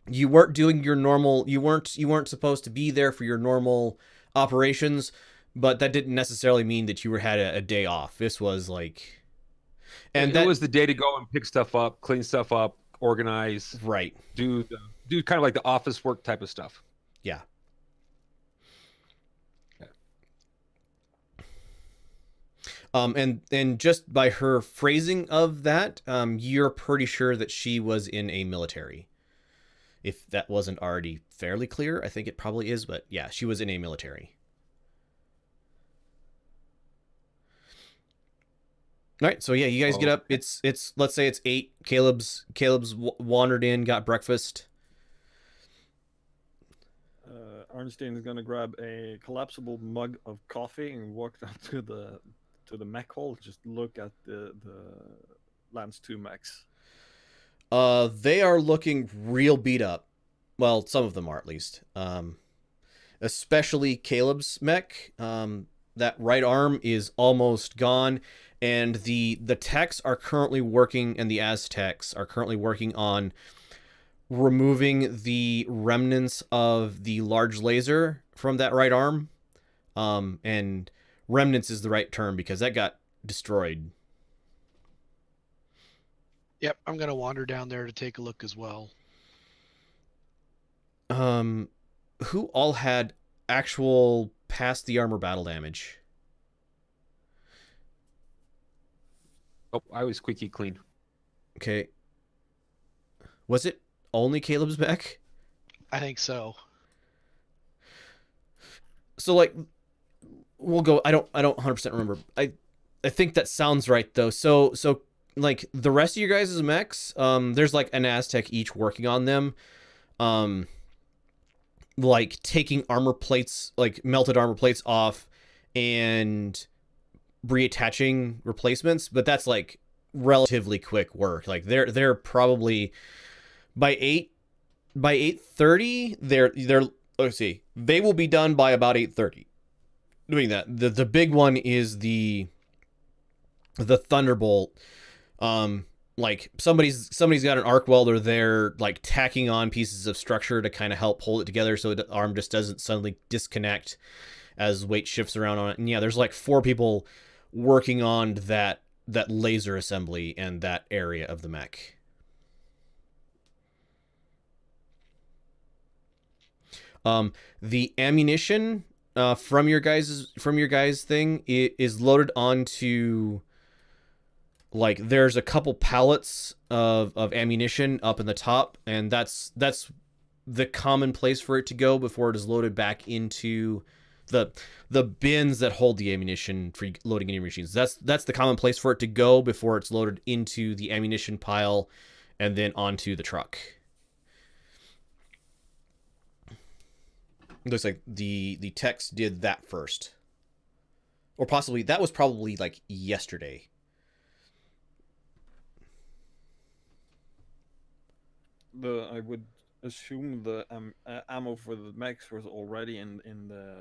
You weren't doing your normal. You weren't supposed to be there for your normal operations, but that didn't necessarily mean that you had a day off. This was and it was the day to go and pick stuff up, clean stuff up, organize, right. do kind of like the office work type of stuff. Yeah. And just by her phrasing of that, you're pretty sure that she was in a military. If that wasn't already fairly clear, I think it probably is, but yeah, she was in a military. All right, so yeah, you guys get up. It's let's say it's 8. Caleb's wandered in, got breakfast. Arnstein is gonna grab a collapsible mug of coffee and walk down to the mech hall. Just look at the Lance 2 mechs. They are looking real beat up. Well, some of them are at least. Especially Caleb's mech. That right arm is almost gone, and the techs are currently working, and the Aztecs are currently working on removing the remnants of the large laser from that right arm. And remnants is the right term because that got destroyed. Yep, I'm gonna wander down there to take a look as well. Who all had actual past the armor battle damage? Oh, I was squeaky clean. Okay. Was it only Caleb's mech? I think so. So we'll go. I don't 100% remember. I think that sounds right though. So the rest of your guys' mechs, there's an Aztec each working on them. Taking armor plates, melted armor plates off and reattaching replacements, but that's relatively quick work. They're probably by 8:30 they're let's see, they will be done by about 8:30 doing that. The big one is the Thunderbolt. Somebody's got an arc welder there, tacking on pieces of structure to kind of help hold it together so the arm just doesn't suddenly disconnect as weight shifts around on it. And yeah, there's 4 people working on that laser assembly and that area of the mech. The ammunition from your guys thing is loaded onto, like, there's a couple pallets of ammunition up in the top, and that's the common place for it to go before it is loaded back into the bins that hold the ammunition for loading in your machines. That's the common place for it to go before it's loaded into the ammunition pile and then onto the truck. Looks like the techs did that first. Or possibly, that was probably like yesterday. I would assume the ammo for the mechs was already in the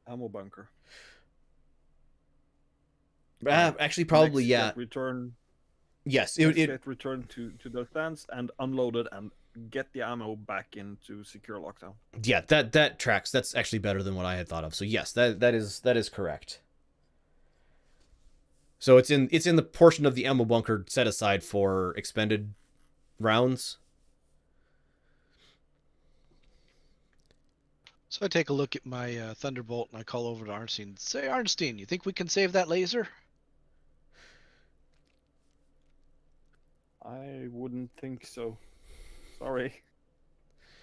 ammo bunker. Actually, probably, Mechs yeah. get returned. Yes, Mechs it get returned to their stands and unloaded and get the ammo back into secure lockdown. yeah, that tracks. That's actually better than what I had thought of. So yes, that is correct. So it's in the portion of the ammo bunker set aside for expended rounds. So I take a look at my Thunderbolt and I call over to Arnstein. Say, Arnstein, you think we can save that laser? I wouldn't think so. Sorry.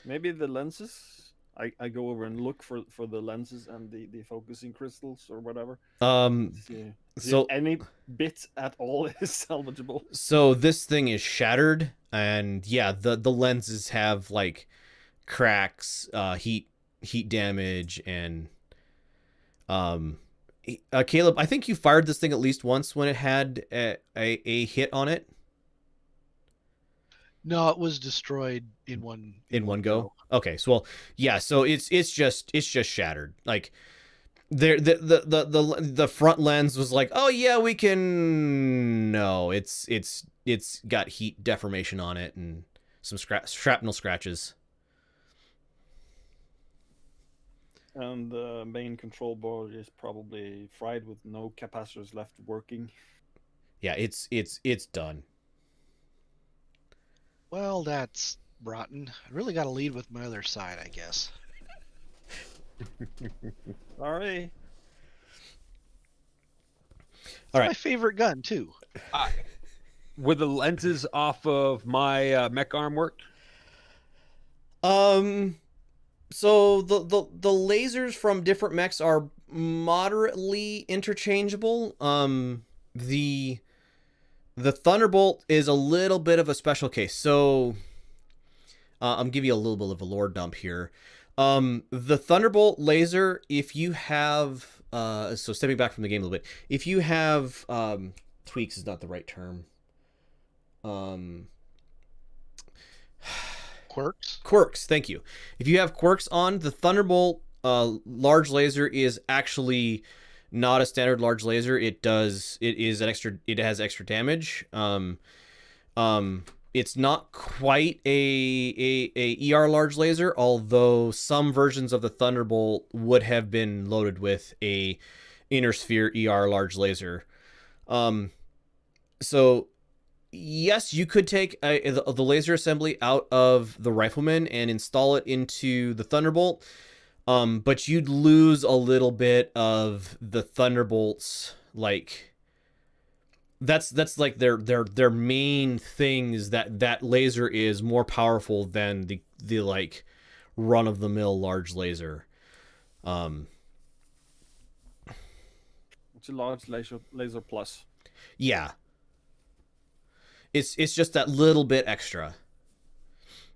Maybe the lenses? I go over and look for the lenses and the focusing crystals or whatever. See So if any bit at all is salvageable. So this thing is shattered, and yeah, the lenses have like cracks, heat damage, and Caleb, I think you fired this thing at least once when it had a hit on it. No, it was destroyed in one go. Okay, so well, yeah, so it's just shattered. Like there the front lens was like, oh yeah, we can. No, it's got heat deformation on it and some shrapnel scratches. And the main control board is probably fried with no capacitors left working. Yeah, it's done. Well, that's rotten. I really got to lead with my other side, I guess. Sorry. It's my favorite gun, too. Would the lenses off of my mech arm work? So the lasers from different mechs are moderately interchangeable. The Thunderbolt is a little bit of a special case. So I'm giving you a little bit of a lore dump here. The Thunderbolt laser, if you have so stepping back from the game a little bit, if you have tweaks is not the right term. Quirks, thank you. If you have quirks on, the Thunderbolt large laser is actually not a standard large laser. It has extra damage. It's not quite a ER large laser, although some versions of the Thunderbolt would have been loaded with a inner sphere ER large laser. So yes, you could take the laser assembly out of the Rifleman and install it into the Thunderbolt, but you'd lose a little bit of the Thunderbolt's, like, that's like their main thing is that laser is more powerful than the like run of the mill large laser. It's a large laser plus. Yeah. It's just that little bit extra.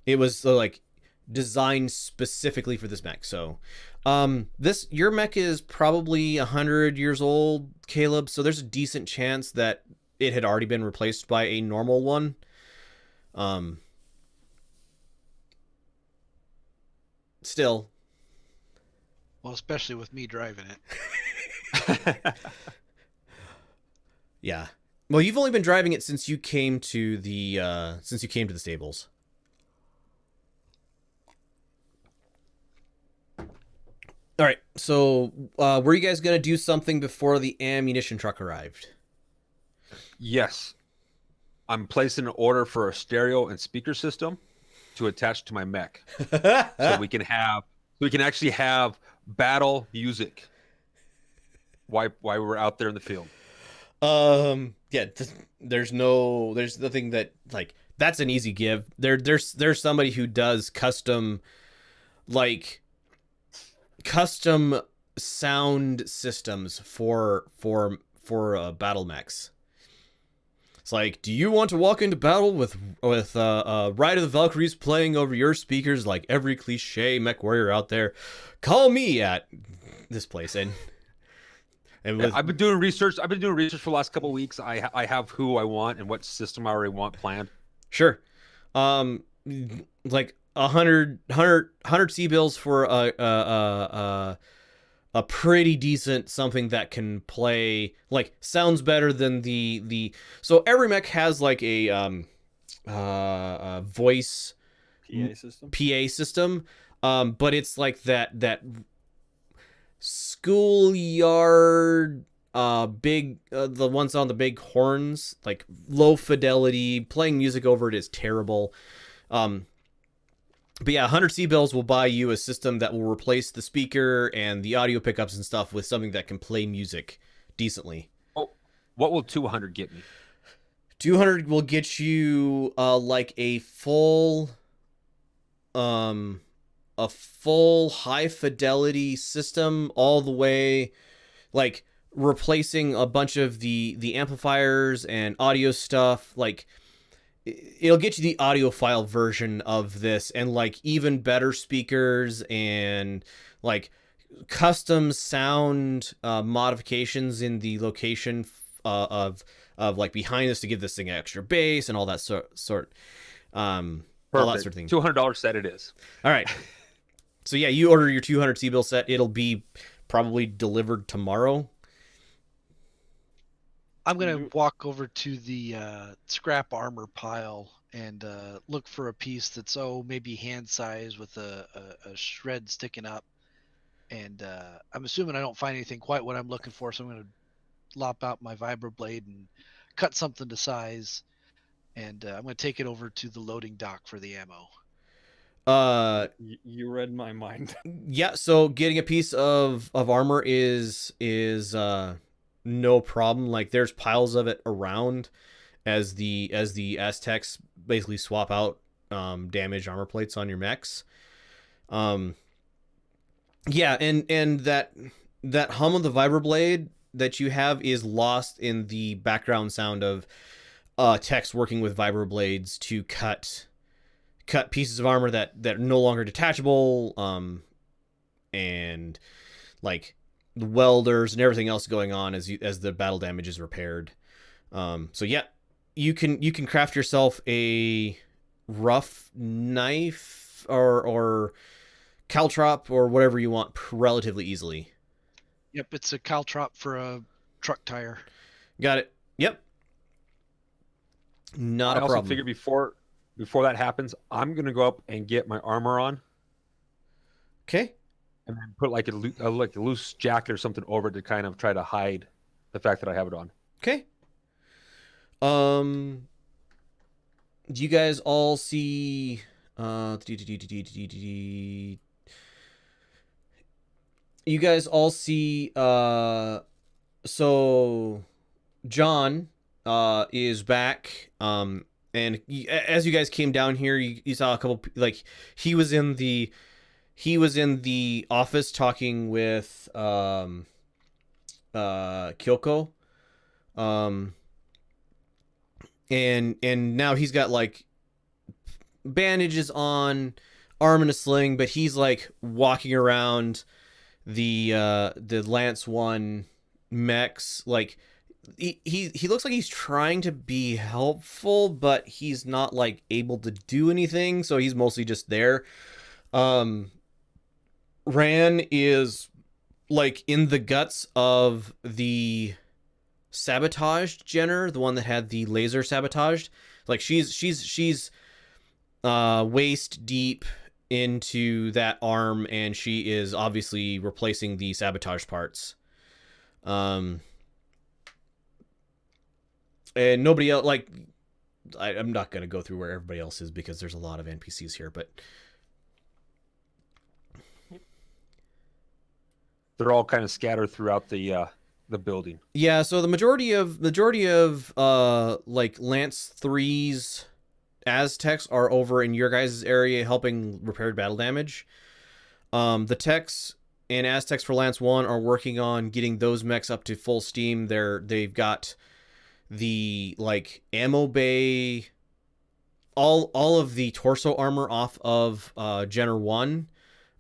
It was like designed specifically for this mech. So, your mech is probably 100 years old, Caleb. So there's a decent chance that it had already been replaced by a normal one. Still. Well, especially with me driving it. Yeah. Well, you've only been driving it since you came to the stables. All right. So, were you guys gonna do something before the ammunition truck arrived? Yes, I'm placing an order for a stereo and speaker system to attach to my mech, so we can actually have battle music while we're out there in the field. Yeah, there's nothing that, like, that's an easy give. There's somebody who does custom sound systems for battle mechs. It's like, do you want to walk into battle with Ride of the Valkyries playing over your speakers like every cliche mech warrior out there? Call me at this place. And with, I've been doing research. I've been doing research for the last couple of weeks. I have who I want and what system I already want planned. Sure. Like 100 C-bills for a pretty decent something that can play, like, sounds better than the so every mech has like a voice PA system. but it's like that schoolyard big the ones on the big horns, like low fidelity. Playing music over it is terrible. But yeah, 100 C-bills will buy you a system that will replace the speaker and the audio pickups and stuff with something that can play music decently. Oh, what will 200 get me? 200 will get you like a full high fidelity system, all the way, like replacing a bunch of the amplifiers and audio stuff. Like, it'll get you the audiophile version of this, and like even better speakers and like custom sound modifications in the location of like behind this to give this thing extra bass and all that sort all that sort of thing. $200 set it is. All right. So yeah, you order your 200 C-bill set. It'll be probably delivered tomorrow. I'm going to walk over to the scrap armor pile and look for a piece that's, maybe hand size with a shred sticking up. And I'm assuming I don't find anything quite what I'm looking for, so I'm going to lop out my vibroblade and cut something to size. And I'm going to take it over to the loading dock for the ammo. You read my mind. Yeah, so getting a piece of armor is no problem. Like, there's piles of it around as the Aztecs basically swap out damaged armor plates on your mechs. Yeah, and that hum of the vibroblade that you have is lost in the background sound of techs working with vibroblades to cut pieces of armor that are no longer detachable, and like the welders and everything else going on as the battle damage is repaired. So yeah, you can craft yourself a rough knife or caltrop or whatever you want relatively easily. Yep, it's a caltrop for a truck tire. Got it. Yep. Not a problem. I also figure before that happens, I'm gonna go up and get my armor on. Okay. And then put like a loose jacket or something over it to kind of try to hide the fact that I have it on. Okay. Do you guys all see? You guys all see? So John is back. And as you guys came down here, you saw a couple, like, he was in the office talking with Kyoko, and now he's got like bandages on, arm in a sling, but he's like walking around the Lance 1 mechs. Like, he looks like he's trying to be helpful, but he's not like able to do anything, so he's mostly just there. Ran is like in the guts of the sabotaged Jenner, the one that had the laser sabotaged. Like, she's waist deep into that arm, and she is obviously replacing the sabotage parts. And nobody else, like, I'm not going to go through where everybody else is because there's a lot of NPCs here, but They're all kind of scattered throughout the building. yeah, so the majority of like Lance 3's Aztecs are over in your guys' area helping repair battle damage. The techs and Aztecs for Lance 1 are working on getting those mechs up to full steam. They've got the like ammo bay, all of the torso armor off of Jenner 1,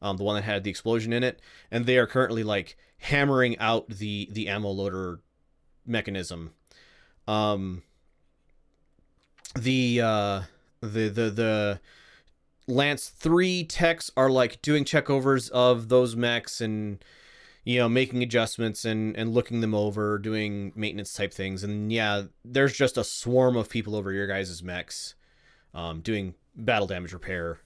the one that had the explosion in it, and they are currently like hammering out the ammo loader mechanism. The Lance 3 techs are like doing checkovers of those mechs and, you know, making adjustments and looking them over, doing maintenance type things. And yeah, there's just a swarm of people over your guys' mechs doing battle damage repair.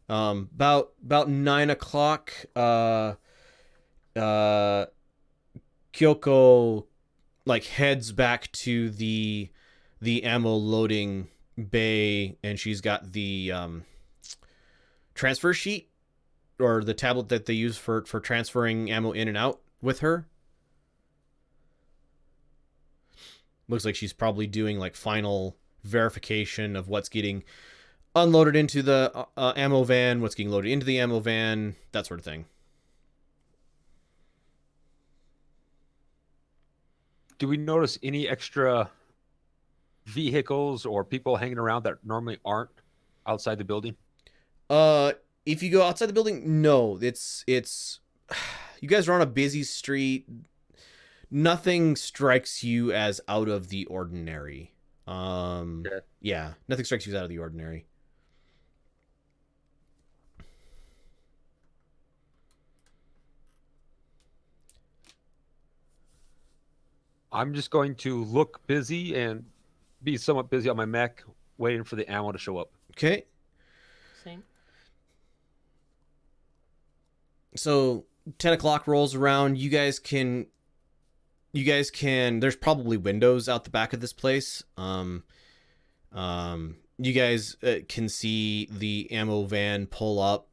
About 9 o'clock, Kyoko like heads back to the ammo loading bay, and she's got the transfer sheet or the tablet that they use for transferring ammo in and out with her. Looks like she's probably doing like final verification of what's getting unloaded into the ammo van, what's getting loaded into the ammo van, that sort of thing. Do we notice any extra vehicles or people hanging around that normally aren't outside the building? If you go outside the building, no. It's you guys are on a busy street. Nothing strikes you as out of the ordinary. Okay. Yeah, nothing strikes you as out of the ordinary. I'm just going to look busy and be somewhat busy on my mech, waiting for the ammo to show up. Okay. Same. So 10 o'clock rolls around. You guys can, there's probably windows out the back of this place. You guys can see the ammo van pull up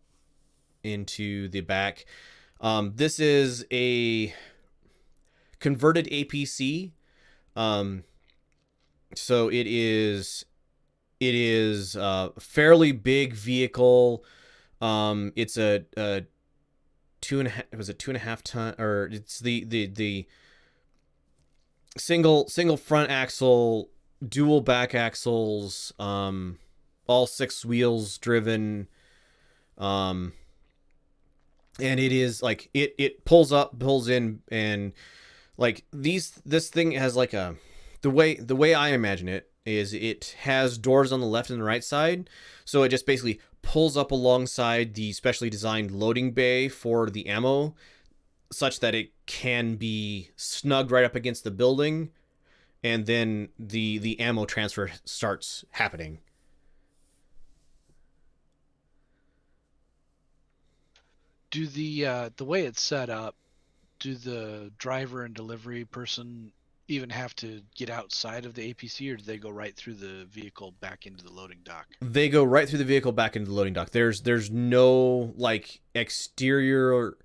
into the back. This is a converted APC. So it is a fairly big vehicle. It's a 2.5 ton, or it's the single front axle, dual back axles, all 6 wheels driven. And it is like it pulls up, pulls in, and like this thing has like the way I imagine it is it has doors on the left and the right side, so it just basically pulls up alongside the specially designed loading bay for the ammo, such that it can be snugged right up against the building, and then the ammo transfer starts happening. Do the way it's set up, do the driver and delivery person even have to get outside of the APC, or do they go right through the vehicle back into the loading dock? They go right through the vehicle back into the loading dock. There's no like exterior,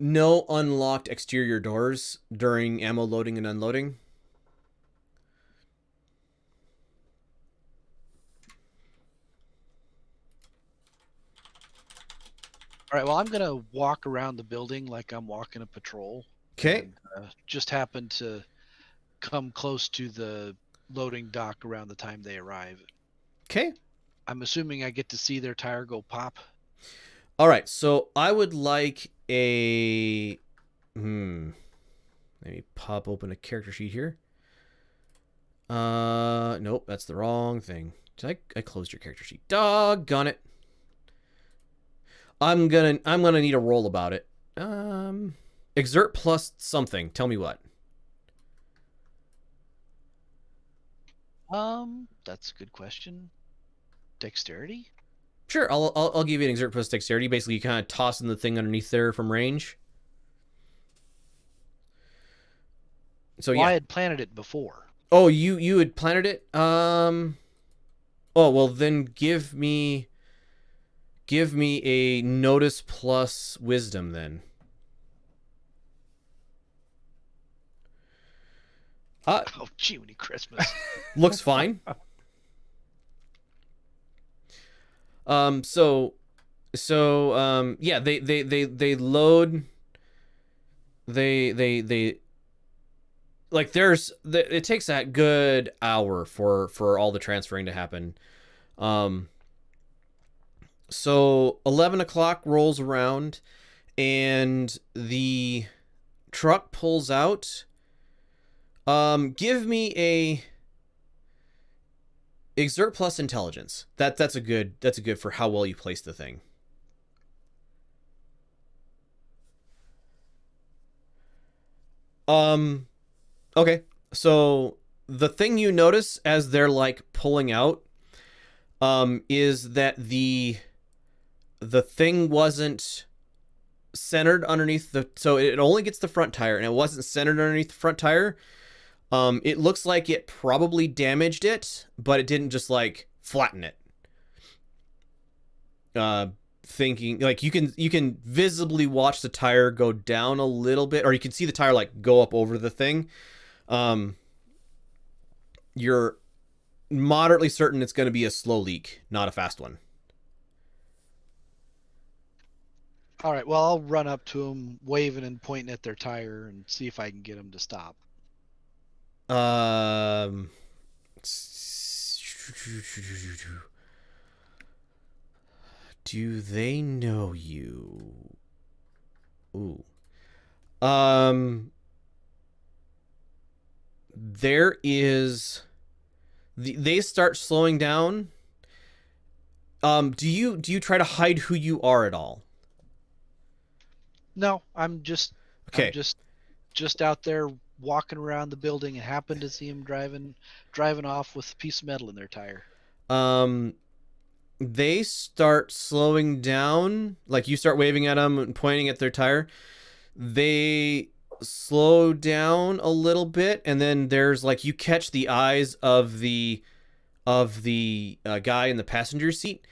no unlocked exterior doors during ammo loading and unloading. All right, well, I'm going to walk around the building like I'm walking a patrol. Okay. And, just happen to come close to the loading dock around the time they arrive. Okay. I'm assuming I get to see their tire go pop. All right, so I would like a... Let me pop open a character sheet here. Nope, that's the wrong thing. Did I closed your character sheet? Doggone it. I'm gonna need a roll about it. Exert plus something. Tell me what. That's a good question. Dexterity? Sure, I'll give you an exert plus dexterity. Basically, you kind of tossing the thing underneath there from range. So Well, yeah. I had planted it before. Oh, you had planted it? Oh, well then give me a notice plus wisdom then. Oh, Jiminy Christmas. Looks fine. Yeah, they load. They like it takes that good hour for all the transferring to happen. So 11 o'clock rolls around, and the truck pulls out. Give me a exert plus intelligence. That's a good for how well you place the thing. Okay. So the thing you notice as they're like pulling out is that the thing wasn't centered underneath so it only gets the front tire, and it wasn't centered underneath the front tire. It looks like it probably damaged it, but it didn't just like flatten it. Thinking like you can visibly watch the tire go down a little bit, or you can see the tire like go up over the thing. You're moderately certain it's going to be a slow leak, not a fast one. All right, well, I'll run up to them, waving and pointing at their tire, and see if I can get them to stop. Do they know you? Ooh. There is they start slowing down. Do you try to hide who you are at all? No, I'm just Okay. I'm just out there walking around the building and happened to see them driving off with a piece of metal in their tire. They start slowing down, like you start waving at them and pointing at their tire. They slow down a little bit, and then there's like you catch the eyes of the guy in the passenger seat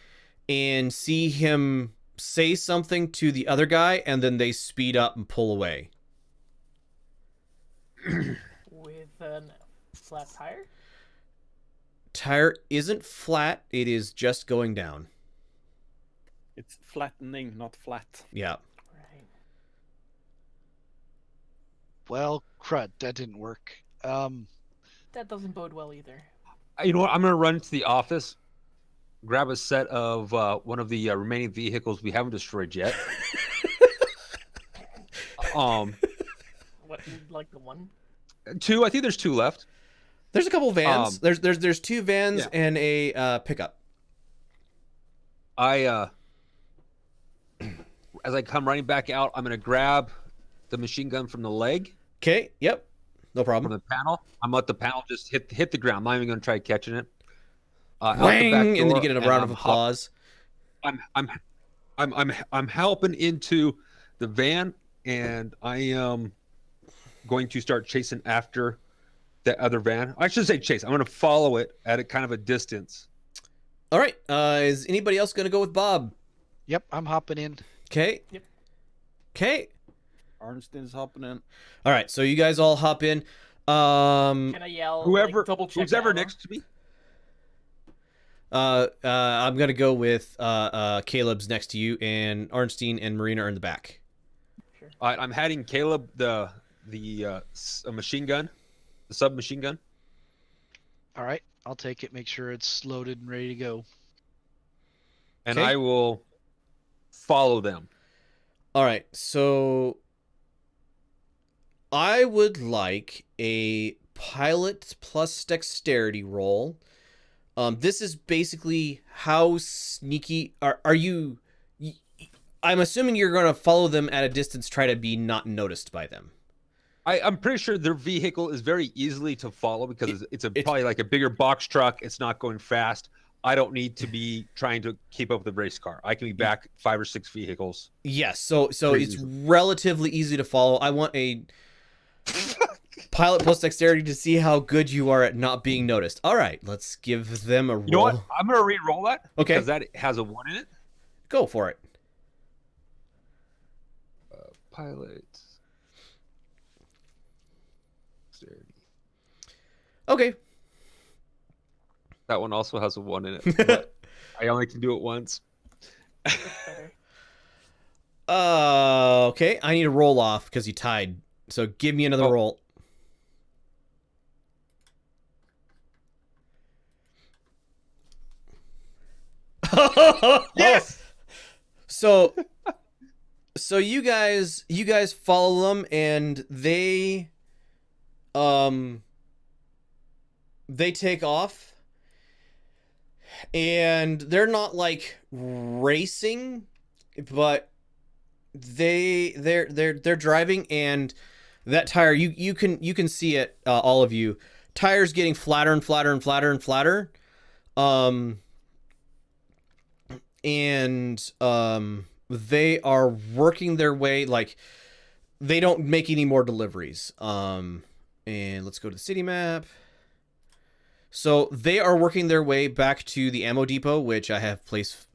and see him say something to the other guy, and then they speed up and pull away. With a flat tire? Tire isn't flat, it is just going down. It's flattening, not flat. Yeah. Right. Well, crud, that didn't work. That doesn't bode well either. You know what? I'm gonna run to the office, grab a set of one of the remaining vehicles we haven't destroyed yet. What, like the one? Two. I think there's two left. There's a couple vans. There's two vans yeah. and a pickup. As I come running back out, I'm gonna grab the machine gun from the leg. Okay. Yep. No From problem. the panel. I'm let the panel just hit the ground. I'm not even gonna try catching it. Out the Wang! back And then you door, get a and round I'm of applause. I'm helping into the van, and I am going to start chasing after that other van. I should say chase. I'm going to follow it at a kind of a distance. All right. Is anybody else going to go with Bob? Yep, I'm hopping in. Okay. Yep. Okay. Arnstein's hopping in. All right. So you guys all hop in. Can I yell? Whoever, like, double check who's ever ammo? next to me. I'm gonna go with Caleb's next to you, and Arnstein and Marina are in the back. Sure. All right, I'm handing Caleb the machine gun, the submachine gun. All right, I'll take it, make sure it's loaded and ready to go. And Okay. I will follow them. All right. So I would like a pilot plus dexterity roll. This is basically how sneaky are you? I'm assuming you're going to follow them at a distance, try to be not noticed by them. I'm pretty sure their vehicle is very easily to follow because it's probably like a bigger box truck. It's not going fast. I don't need to be trying to keep up with the race car. I can be back 5 or 6 vehicles. Yes. So Pretty it's easy. relatively easy to follow. I want a pilot plus dexterity to see how good you are at not being noticed. All right, let's give them a roll. You know what? I'm gonna re-roll that Okay. because that has a 1 in it. Go for it. Pilot. Dexterity. Okay. That one also has a 1 in it. But I only can do it once. Better. Okay. I need to roll off because you tied. So give me another roll. Yes. So you guys follow them, and they take off, and they're not like racing, but they're driving, and that tire, you can see it, all of you, tires getting flatter and flatter and flatter and flatter, and they are working their way, like they don't make any more deliveries. And let's go to the city map. So they are working their way back to the ammo depot, which I have placed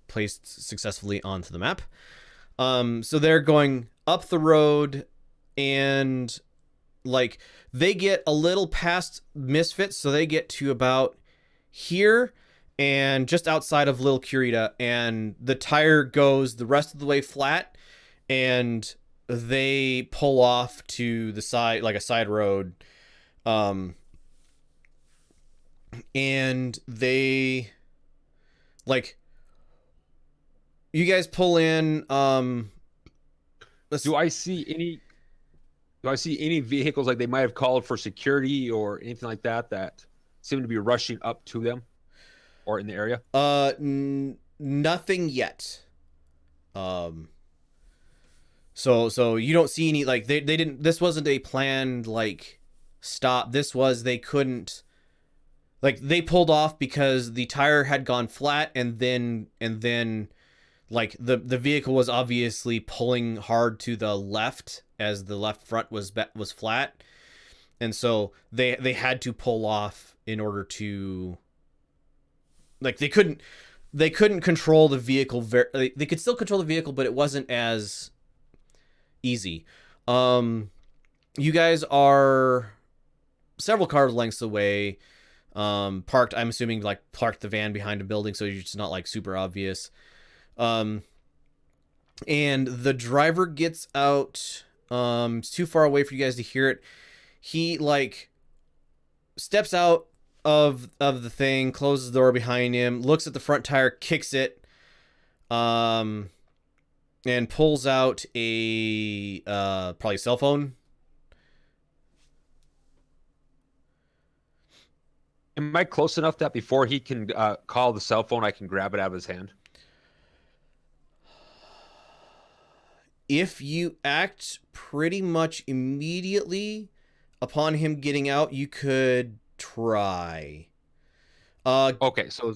successfully onto the map. So they're going up the road, and like they get a little past Misfits, so they get to about here and just outside of Little Curita, and the tire goes the rest of the way flat, and they pull off to the side, like a side road. And they, like, you guys pull in, Do I see any vehicles like they might have called for security or anything like that seem to be rushing up to them or in the area? Nothing yet. So you don't see any, like, they didn't, this wasn't a planned, like, stop. This was, they couldn't, like, they pulled off because the tire had gone flat, and then like the vehicle was obviously pulling hard to the left as the left front was flat, and so they had to pull off in order to, like, they couldn't control the vehicle they could still control the vehicle, but it wasn't as easy. You guys are several car lengths away, parked, I'm assuming, like, parked the van behind a building, so it's not like super obvious. And the driver gets out. It's too far away for you guys to hear it. He, like, steps out of the thing, closes the door behind him, looks at the front tire, kicks it, and pulls out a probably cell phone. Am I close enough that before he can call the cell phone, I can grab it out of his hand? If you act pretty much immediately upon him getting out, you could try. Okay, so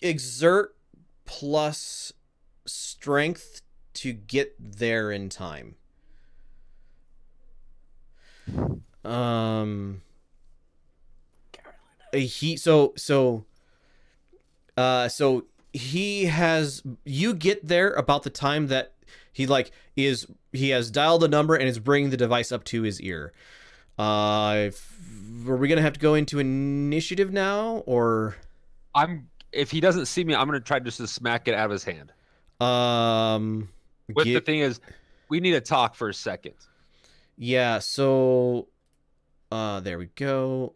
Exert plus strength to get there in time. He has, you get there about the time that he has dialed the number and is bringing the device up to his ear. Are we gonna have to go into initiative now, or? If he doesn't see me, I'm gonna try just to smack it out of his hand. But the thing is, we need to talk for a second. Yeah, so there we go.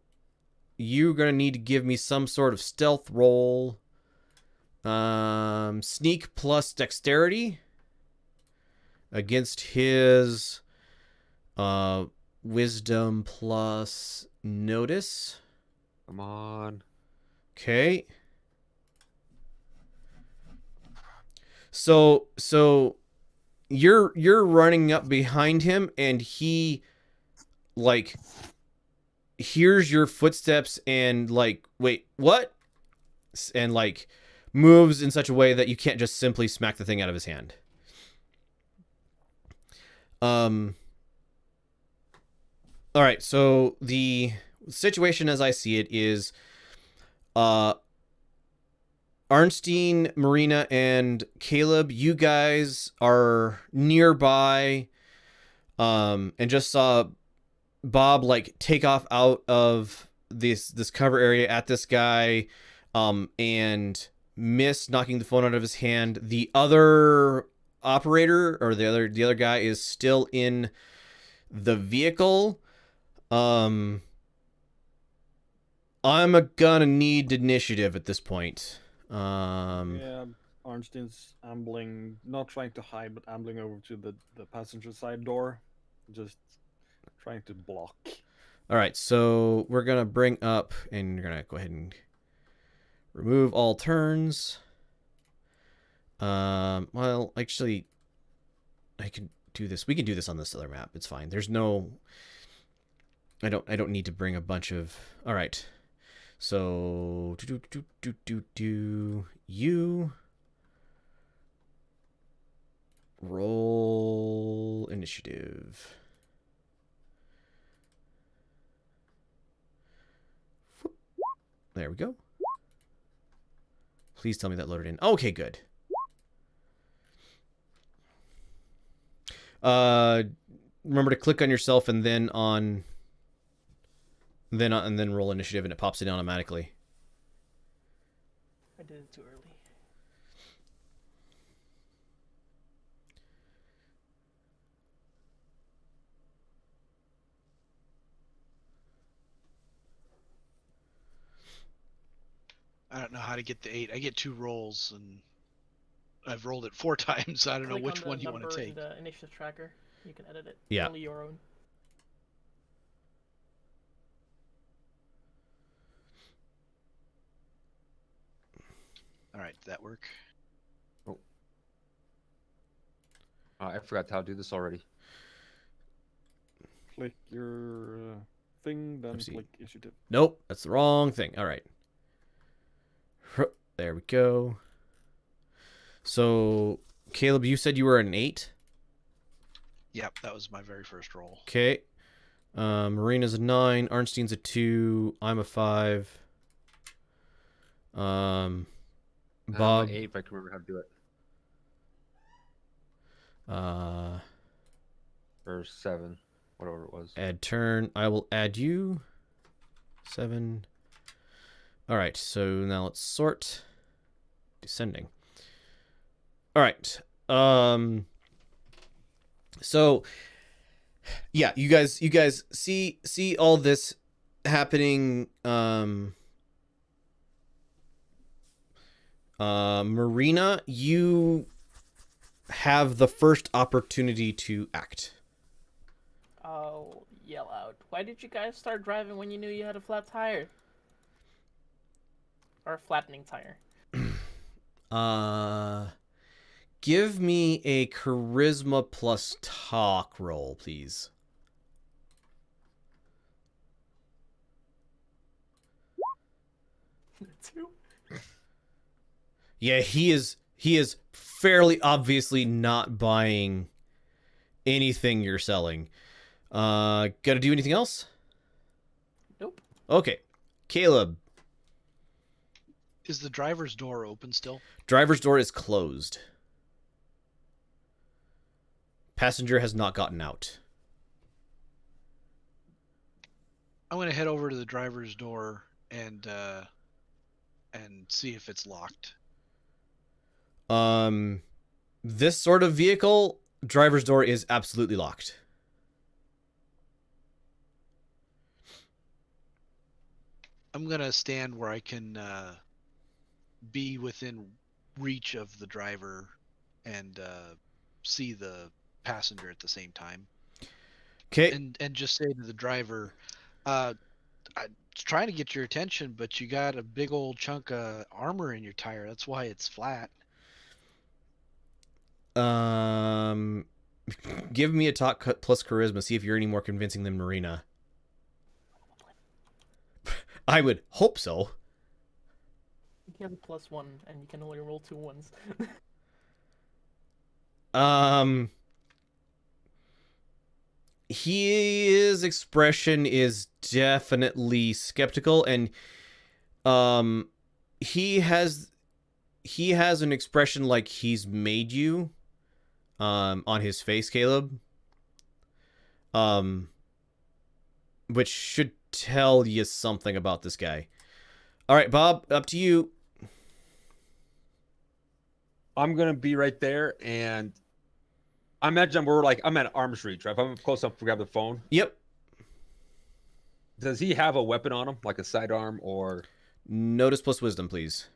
You're gonna need to give me some sort of stealth roll. Sneak plus dexterity against his wisdom plus notice. Come on. Okay. So you're running up behind him, and he, like, hears your footsteps and, like, wait, what? And, like, moves in such a way that you can't just simply smack the thing out of his hand. All right, so the situation as I see it is Arnstein, Marina, and Caleb, you guys are nearby and just saw Bob like take off out of this cover area at this guy and miss knocking the phone out of his hand. The other operator or the other guy is still in the vehicle. I'm gonna need initiative at this point. Yeah, Arnstein's ambling, not trying to hide, but ambling over to the passenger side door, just trying to block. All right, so we're gonna bring up, and you're gonna go ahead and remove all turns. Well, actually, I can do this. We can do this on this other map. It's fine. There's no. I don't need to bring a bunch of. All right. So you roll initiative. There we go. Please tell me that loaded in. Okay, good. Remember to click on yourself and then on. And then roll initiative, and it pops it automatically. I did it too early. I don't know how to get the 8. I get 2 rolls, and I've rolled it 4 times. I don't know Click which on one the you want to number take. in the initiative tracker. You can edit it. Yeah. Only your own. All right, did that work? Oh. I forgot how to do this already. Click your thing, then Oopsie. click initiative. Nope, that's the wrong thing. All right. There we go. So, Caleb, you said you were an 8? Yep, that was my very first roll. Okay. Marina's a 9. Arnstein's a 2. I'm a 5. Bob. I'm an 8 if I can remember how to do it. Or 7, whatever it was. Add turn. I will add you. 7. All right, so now let's sort. Descending. All right. So yeah, you guys see all this happening. Marina, you have the first opportunity to act. I'll yell out. Why did you guys start driving when you knew you had a flat tire? Or a flattening tire? Give me a charisma plus talk roll, please. Two? Yeah, he is fairly obviously not buying anything you're selling. Gotta do anything else? Nope. Okay. Caleb. Is the driver's door open still? Driver's door is closed. Passenger has not gotten out. I'm gonna head over to the driver's door and see if it's locked. This sort of vehicle, driver's door is absolutely locked. I'm gonna stand where I can be within reach of the driver and see the passenger at the same time. Okay. And just say to the driver, I'm trying to get your attention, but you got a big old chunk of armor in your tire. That's why it's flat. Give me a talk plus charisma. See if you're any more convincing than Marina. I would hope so. You have a +1, and you can only roll 2 ones. his expression is definitely skeptical, and he has an expression like he's made you on his face, Caleb. Which should tell you something about this guy. All right, Bob, up to you. I'm gonna be right there, and I imagine I'm at arm's reach, right? If I'm close enough to grab the phone. Yep. Does he have a weapon on him, like a sidearm or? Notice plus wisdom, please.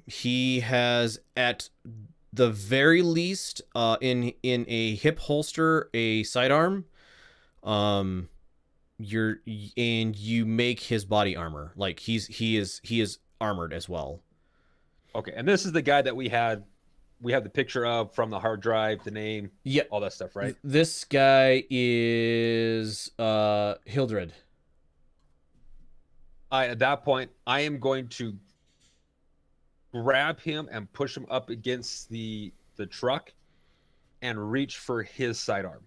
He has at the very least in a hip holster a sidearm. You make his body armor. Like he is armored as well. Okay, and this is the guy that we have the picture of from the hard drive, the name, all that stuff, right? This guy is Hildred. At that point, I am going to grab him and push him up against the truck and reach for his sidearm.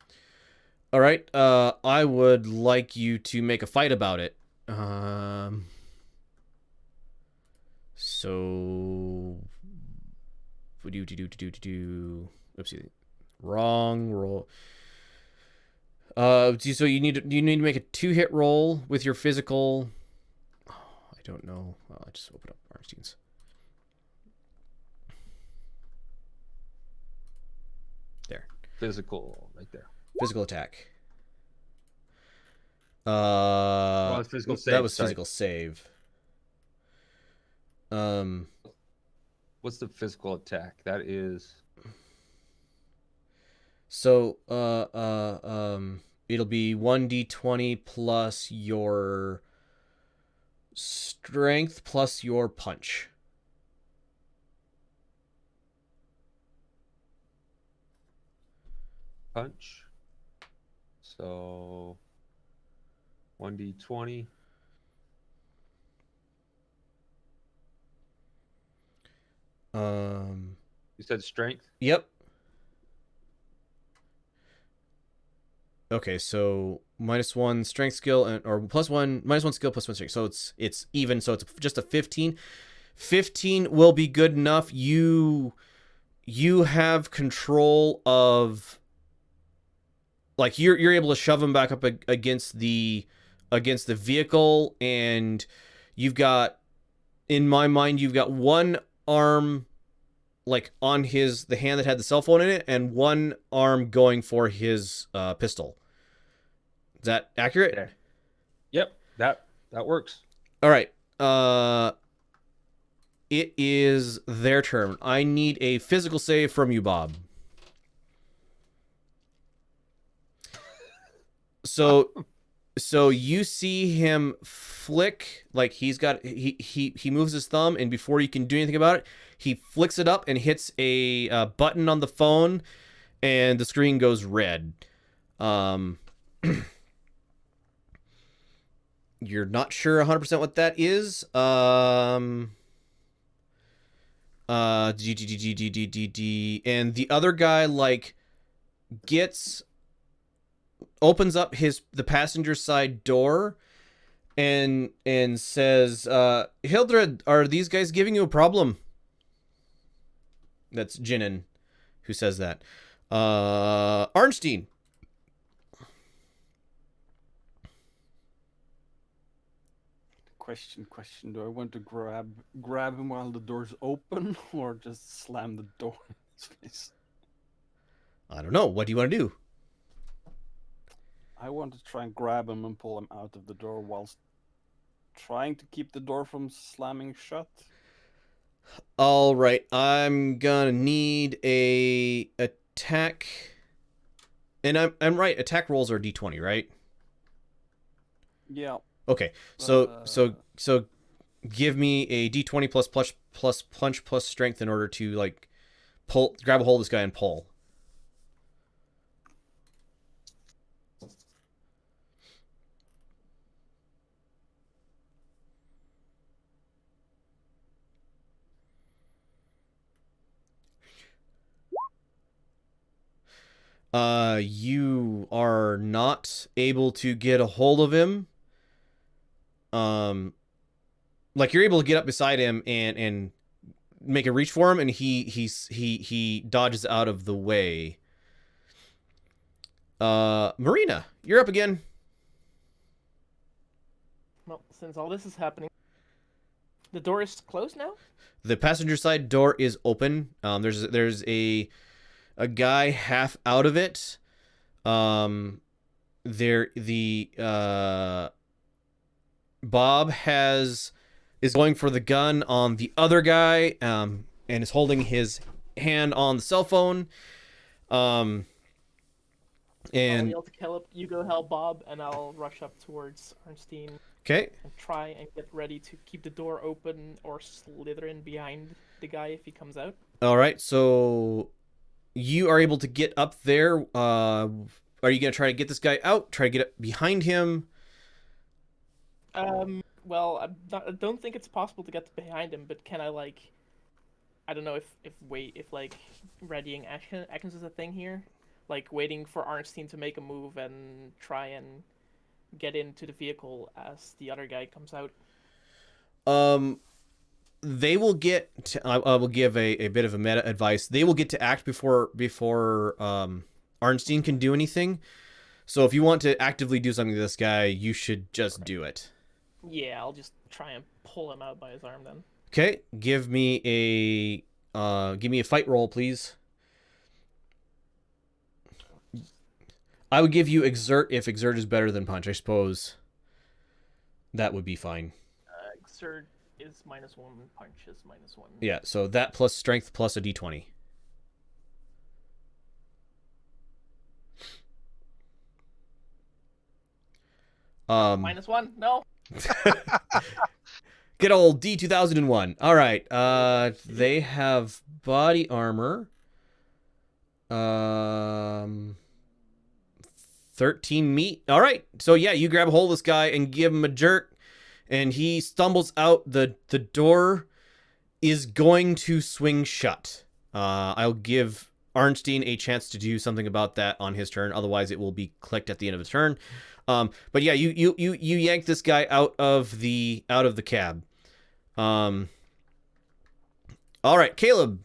All right. I would like you to make a fight about it. So what do you do? Oopsie. Wrong roll. So you need to make a 2-hit roll with your physical. Oh, I don't know. Well, I just open up Arnstein's. There. Physical, right there. Physical attack. Well, physical save. That was physical save. What's the physical attack? That is. So, it'll be 1d20 plus your strength plus your punch. Punch. So 1d20. You said strength? Yep. Okay, so -1 strength skill or -1 skill plus 1 strength. So it's even, so it's just a 15. 15 will be good enough. You have control of, like, you're able to shove him back up against the vehicle, and you've got, in my mind, you've got one arm like on the hand that had the cell phone in it, and one arm going for his pistol. Is that accurate? Yeah. Yep, that works. All right. It is their turn. I need a physical save from you, Bob. So you see him flick, like he moves his thumb, and before you can do anything about it, he flicks it up and hits a button on the phone, and the screen goes red. You're not sure 100% what that is. And the other guy like opens up the passenger side door and says, Hildred, are these guys giving you a problem? That's Jinnen who says that. Arnstein. Question. Do I want to grab him while the door's open, or just slam the door in his face? I don't know. What do you want to do? I want to try and grab him and pull him out of the door whilst trying to keep the door from slamming shut. All right, I'm gonna need a attack, and I'm right. Attack rolls are d20, right? Yeah. Okay, so give me a d20 plus punch plus strength in order to like grab a hold of this guy and pull. You are not able to get a hold of him. Like you're able to get up beside him and make a reach for him, and he dodges out of the way. Marina, you're up again. Well, since all this is happening, the door is closed now? The passenger side door is open. There's a guy half out of it. Bob is going for the gun on the other guy, and is holding his hand on the cell phone. I'll And yell to Caleb, you go help Bob, and I'll rush up towards Arnstein okay, and try and get ready to keep the door open or slither in behind the guy if he comes out. all right. So you are able to get up there. Are you gonna try to get this guy out? Try to get up behind him? Well, I don't think it's possible to get behind him, but can I, like, I don't know if like readying actions is a thing here, like waiting for Arnstein to make a move and try and get into the vehicle as the other guy comes out. They will get. I will give a bit of a meta advice. They will get to act before Arnstein can do anything. So if you want to actively do something to this guy, you should just do it. Yeah, I'll just try and pull him out by his arm then. Okay, give me a fight roll, please. I would give you exert if exert is better than punch. I suppose that would be fine. Exert is -1, punch is -1. Yeah, so that plus strength plus a d20. -1? No. Good old D2001. All right. They have body armor. 13 meat. All right. So yeah, you grab a hold of this guy and give him a jerk, and he stumbles out. The door is going to swing shut. I'll give Arnstein a chance to do something about that on his turn. Otherwise, it will be clicked at the end of his turn. But yeah, you yank this guy out of the cab. All right, Caleb.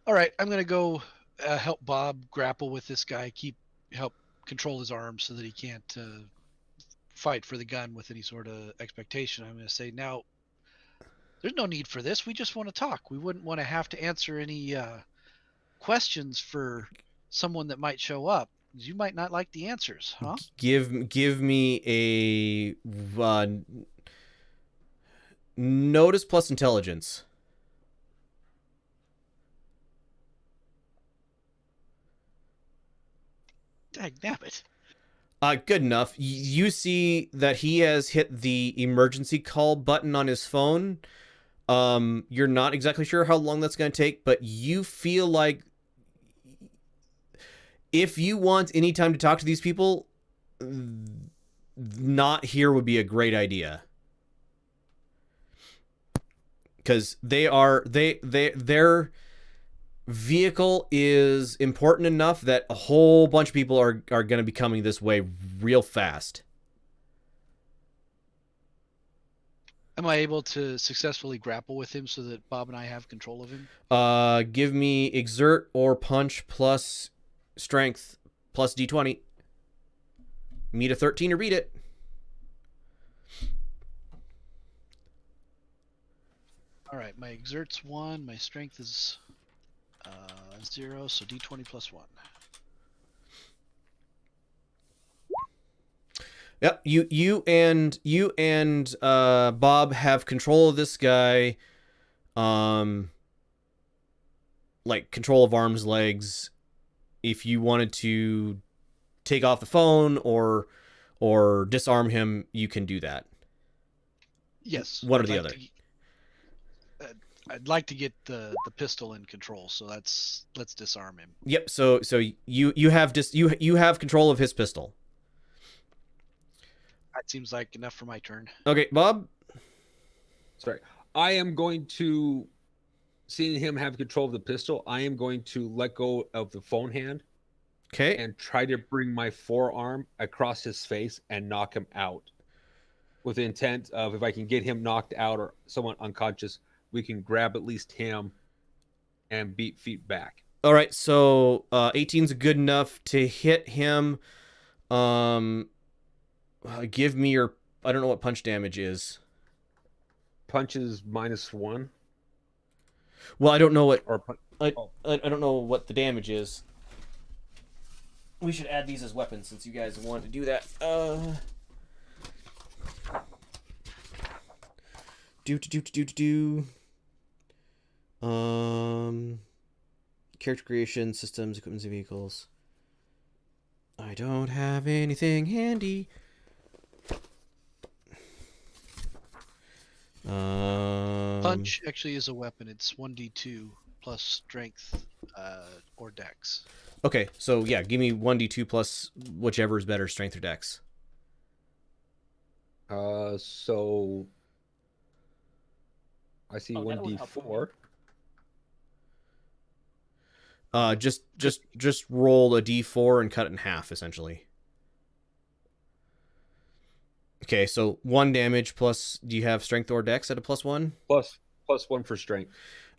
All right, I'm gonna go help Bob grapple with this guy. Help control his arms so that he can't fight for the gun with any sort of expectation. I'm gonna say now, there's no need for this. We just want to talk. We wouldn't want to have to answer any questions for someone that might show up. You might not like the answers, huh? Give me a notice plus intelligence. Dagnabbit. Good enough. You see that he has hit the emergency call button on his phone. You're not exactly sure how long that's going to take, but you feel like if you want any time to talk to these people, not here would be a great idea. Because their vehicle is important enough that a whole bunch of people are going to be coming this way real fast. Am I able to successfully grapple with him so that Bob and I have control of him? Give me exert or punch plus strength plus d20. Meet a 13 to read it. All right, my exert's 1, my strength is 0, so d20 plus 1. Yep, you and Bob have control of this guy. Like control of arms, legs. If you wanted to take off the phone or disarm him, you can do that. Yes. One or the other. I'd like to get the pistol in control, so let's disarm him. Yep. So you have you have control of his pistol. That seems like enough for my turn. Okay, Bob. Sorry. I am going to seeing him have control of the pistol, I am going to let go of the phone hand Okay. and try to bring my forearm across his face and knock him out. With the intent of, if I can get him knocked out or somewhat unconscious, we can grab at least him and beat feet back. All right, so 18's good enough to hit him. Give me your... I don't know what punch damage is. Punch is -1. Well, I don't know what... Or I don't know what the damage is. We should add these as weapons since you guys want to do that. Character creation, systems, equipment, and vehicles. I don't have anything handy. Punch actually is a weapon. It's 1d2 plus strength or dex. Okay, so yeah, give me 1d2 plus whichever is better, strength or dex. So I see Oh, that would help 1d4. Just roll a d4 and cut it in half, essentially. Okay, so 1 damage plus. Do you have strength or dex at a +1? +1 for strength.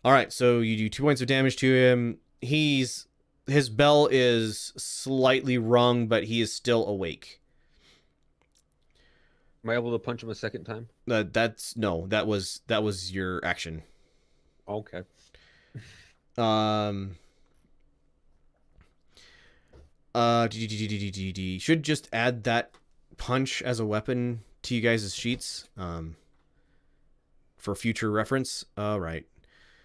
All right, so you do 2 points of damage to him. His bell is slightly rung, but he is still awake. Am I able to punch him a second time? That was your action. Okay. Should just add that punch as a weapon to you guys' sheets, for future reference. All right.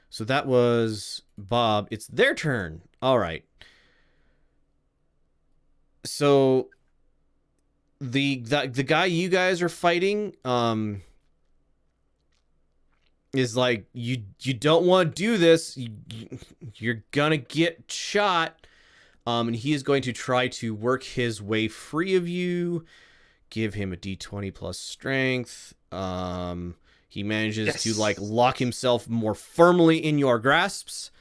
So that was Bob. It's their turn. All right. So the guy you guys are fighting, is like, you don't want to do this. You're gonna get shot. And he is going to try to work his way free of you. Give him a d20 plus strength. He manages to like lock himself more firmly in your grasps.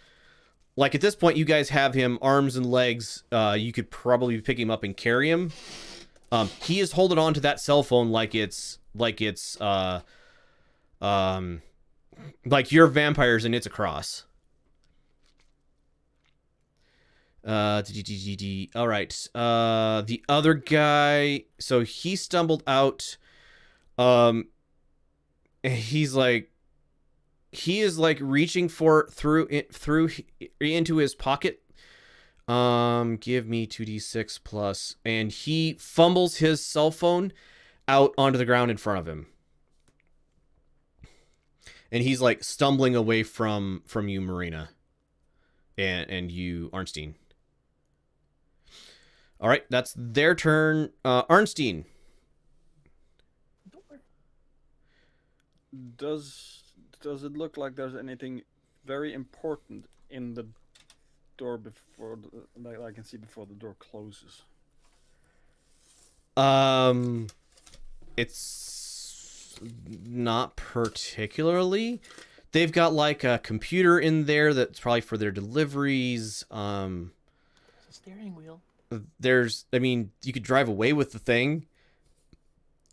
Like at this point, you guys have him arms and legs. You could probably pick him up and carry him. He is holding on to that cell phone like like you're vampires and it's a cross. All right. The other guy, so he stumbled out. He is like reaching through into his pocket. Give me 2d6 plus, and he fumbles his cell phone out onto the ground in front of him. And he's like stumbling away from you, Marina, and you, Arnstein. All right, that's their turn. Arnstein. Does it look like there's anything very important in the door before that I can see before the door closes? It's not particularly. They've got like a computer in there that's probably for their deliveries. It's a steering wheel. I mean, you could drive away with the thing,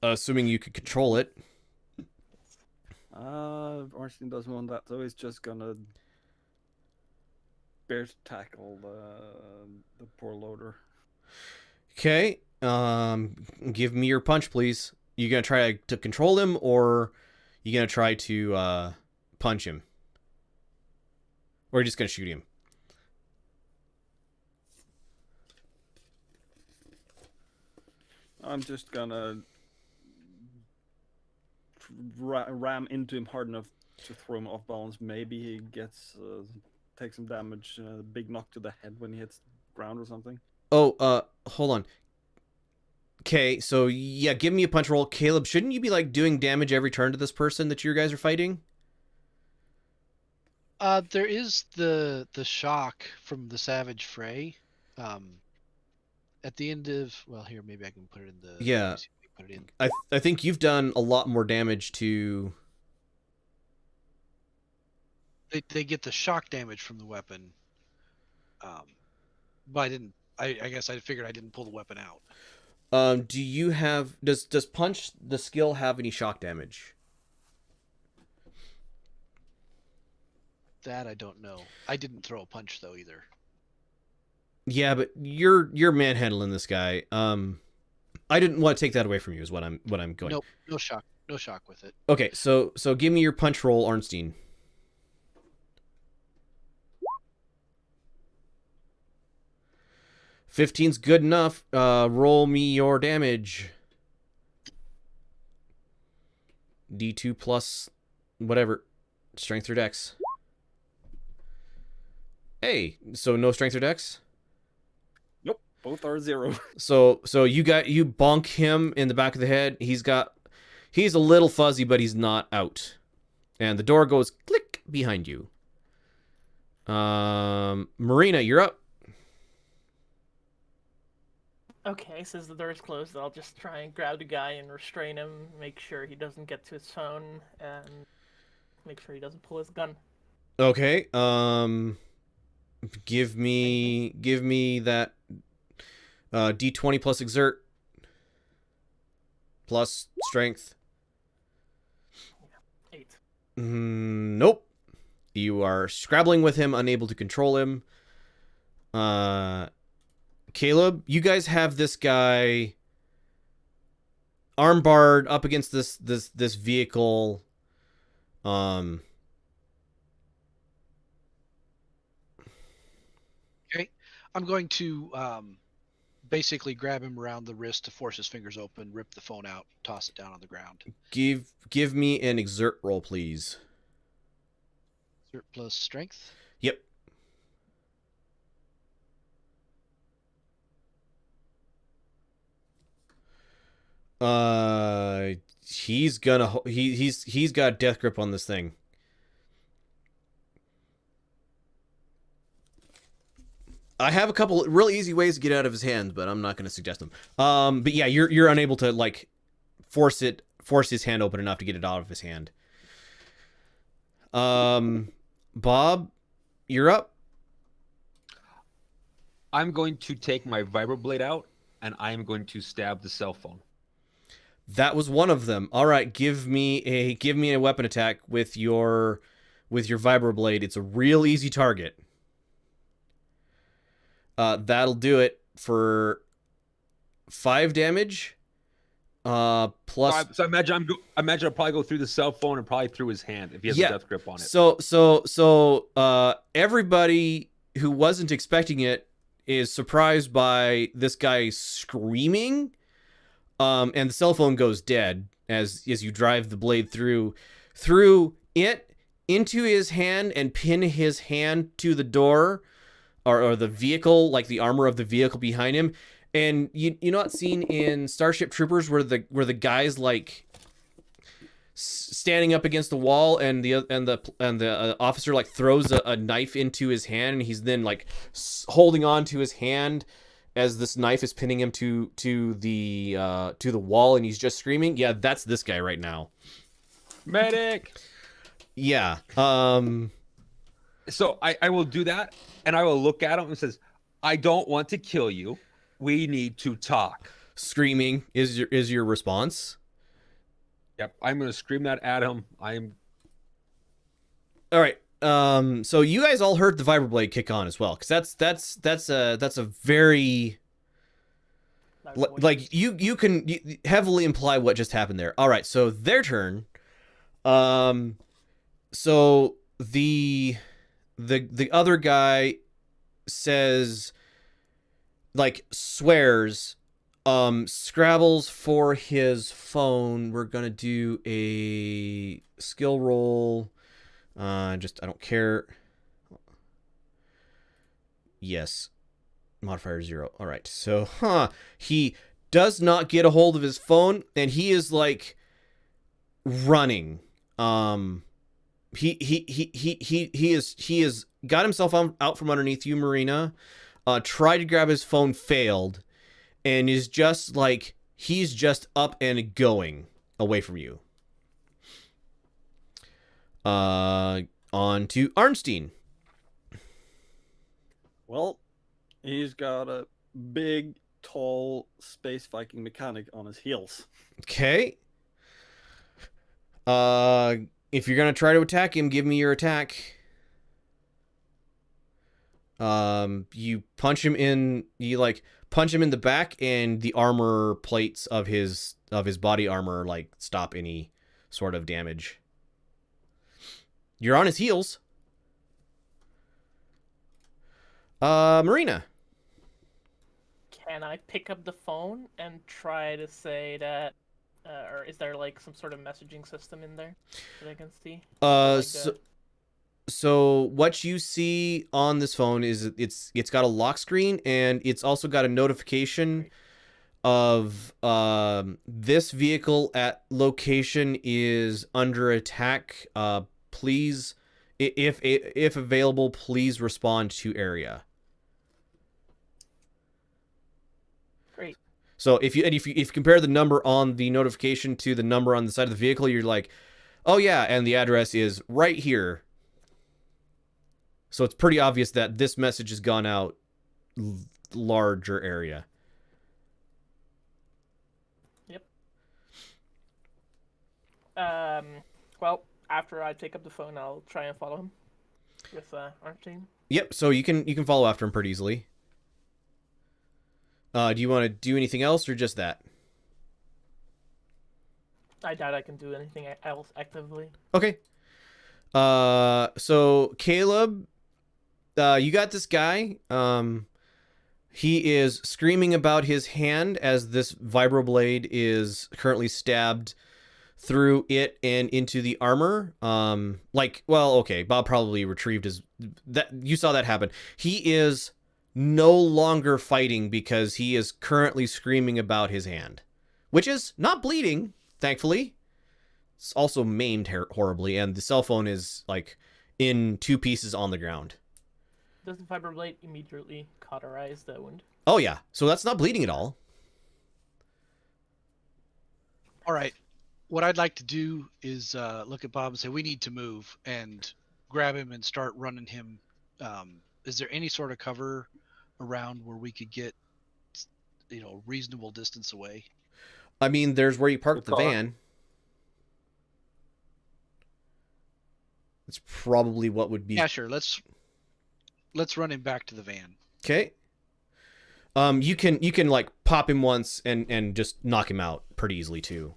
assuming you could control it. Ornstein doesn't want that, so he's just gonna bear tackle the poor loader. Okay. Give me your punch, please. You gonna try to control him, or you gonna try to punch him, or are you just gonna shoot him? I'm just gonna ram into him hard enough to throw him off balance. Maybe he takes some damage, a big knock to the head when he hits the ground or something. Oh, hold on. Okay, so yeah, give me a punch roll. Caleb, shouldn't you be like doing damage every turn to this person that you guys are fighting? There is the shock from the Savage Fray. At the end of, well, here, maybe I can put it in the... Yeah. Put it in. I think you've done a lot more damage to... they get the shock damage from the weapon. But I didn't. I guess I figured I didn't pull the weapon out. Do you have does punch the skill have any shock damage? That I don't know. I didn't throw a punch though either. Yeah, but you're manhandling this guy. I didn't want to take that away from you. Is what I'm going. Nope, no shock with it. Okay, so give me your punch roll, Arnstein. $15's good enough. Roll me your damage. D2 plus whatever. Strength or dex. Hey, so no strength or dex? Nope, both are 0. So you bonk him in the back of the head. He's a little fuzzy, but he's not out. And the door goes click behind you. Marina, you're up. Okay, since the door is closed, I'll just try and grab the guy and restrain him, make sure he doesn't get to his phone, and make sure he doesn't pull his gun. Okay. Give me that D20 plus exert plus strength. 8. Nope. You are scrabbling with him, unable to control him. Caleb, you guys have this guy armbarred up against this vehicle. Okay. I'm going to basically grab him around the wrist to force his fingers open, rip the phone out, toss it down on the ground. Give me an exert roll, please. Exert plus strength. Yep. He's got a death grip on this thing. I have a couple really easy ways to get out of his hands, but I'm not going to suggest them. But yeah, you're unable to like force his hand open enough to get it out of his hand. Bob, you're up. I'm going to take my vibroblade out, and I am going to stab the cell phone. That was one of them. All right, give me a weapon attack with your vibroblade. It's a real easy target. That'll do it for 5 damage. Plus. So I imagine I'll probably go through the cell phone and probably through his hand if he has a death grip on it. So everybody who wasn't expecting it is surprised by this guy screaming. And the cell phone goes dead as you drive the blade through it into his hand and pin his hand to the door or the vehicle, like the armor of the vehicle behind him. And you know that scene in Starship Troopers where the guy's like standing up against the wall and the officer like throws a knife into his hand and he's then like holding on to his hand as this knife is pinning him to the wall and he's just screaming. Yeah, that's this guy right now. Medic. Yeah. So I will do that, and I will look at him and says, "I don't want to kill you. We need to talk." Screaming is your response. Yep, I'm going to scream that at him. All right. So you guys all heard the vibroblade kick on as well, because that's a very like you can heavily imply what just happened there. All right, so their turn. So the other guy says, like, swears, scrabbles for his phone. We're gonna do a skill roll. I don't care. Yes. Modifier 0. All right. So, he does not get a hold of his phone, and he is like running. He is got himself out from underneath you, Marina. Tried to grab his phone, failed, and is just like he's just up and going away from you. On on to Arnstein. Well, he's got a big, tall space Viking mechanic on his heels. Okay. If you're gonna try to attack him, give me your attack. You punch him in. You like punch him in the back, and the armor plates of his body armor like stop any sort of damage. You're on his heels. Marina. Can I pick up the phone and try to say that, or is there like some sort of messaging system in there that I can see? So what you see on this phone is it's got a lock screen, and it's also got a notification of this vehicle at location is under attack. Please, if available, please respond to area. Great. So if you compare the number on the notification to the number on the side of the vehicle, you're like, oh yeah, and the address is right here. So it's pretty obvious that this message has gone out larger area. Yep. Well, after I pick up the phone, I'll try and follow him with Arnstein. Yep. So you can follow after him pretty easily. Do you want to do anything else or just that? I doubt I can do anything else actively. Okay. So Caleb, you got this guy. He is screaming about his hand as this vibroblade is currently stabbed through it and into the armor. Okay, Bob probably retrieved his... that. You saw that happen. He is no longer fighting because he is currently screaming about his hand, which is not bleeding, thankfully. It's also maimed horribly, and the cell phone is like in two pieces on the ground. Does the vibroblade immediately cauterize the wound? Oh yeah, so that's not bleeding at all. All right. What I'd like to do is look at Bob and say, we need to move, and grab him and start running him. Is there any sort of cover around where we could get, reasonable distance away? I mean, there's where you parked the van. It's probably what would be... Yeah, sure. Let's run him back to the van. Okay. You can like pop him once and just knock him out pretty easily too.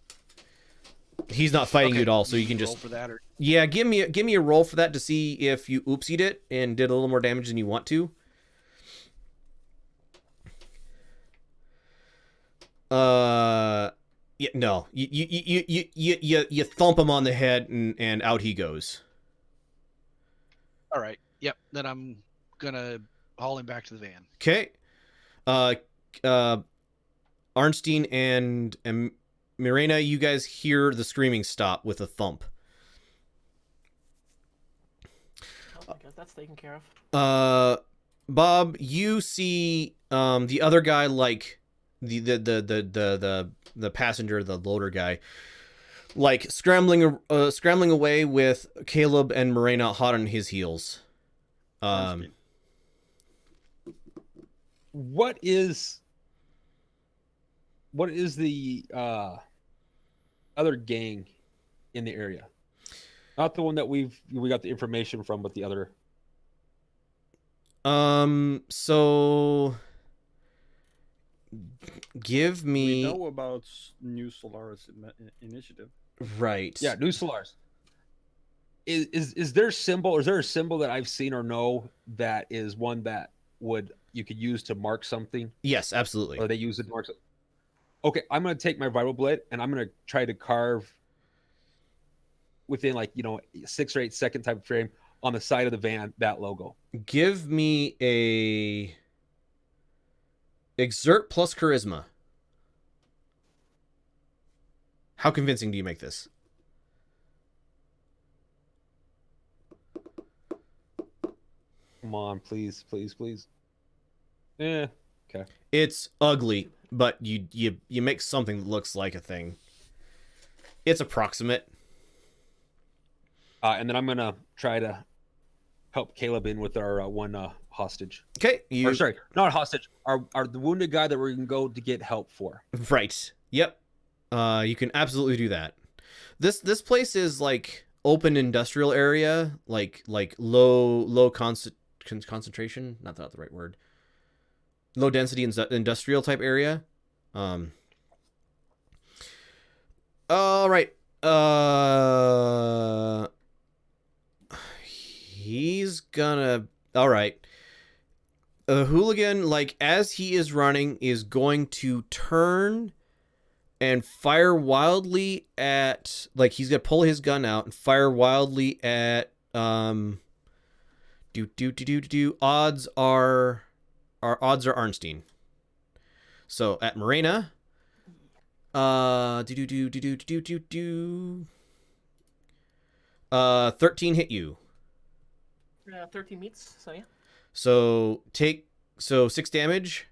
He's not fighting you at all, so you can just roll for that. Or... Yeah, give me a roll for that to see if you oopsied it and did a little more damage than you want to. Yeah, no. You thump him on the head and out he goes. All right. Yep. Then I'm gonna haul him back to the van. Okay. Arnstein and Mirena, you guys hear the screaming stop with a thump. Oh, I guess that's taken care of. Bob, you see the other guy, like the passenger, the loader guy, like scrambling away with Caleb and Mirena hot on his heels. What is the other gang in the area? Not the one that we got the information from, but the other. So give me... We know about New Solaris initiative. Right. Yeah, New Solaris. Is there symbol, or is there a symbol that I've seen or know that is one that you could use to mark something? Yes, absolutely. Or they use it to mark something? Okay, I'm going to take my vibroblade and I'm going to try to carve within 6 or 8 second type of frame on the side of the van that logo. Give me a exert plus charisma. How convincing do you make this? Come on, please. Yeah. Okay. It's ugly, but you make something that looks like a thing. It's approximate. And then I'm gonna try to help Caleb in with our one hostage. Okay, Or sorry, not a hostage. Our the wounded guy that we're gonna go to get help for. Right. Yep. You can absolutely do that. This place is like open industrial area, like low concentration. Not the right word. Low density industrial type area. All right. He's gonna. All right. A hooligan, like as he is running, is going to turn and fire wildly at, like he's gonna pull his gun out and fire wildly at odds are Arnstein. So at Morena, 13 hit you. 13 meets, so yeah. So 6 damage.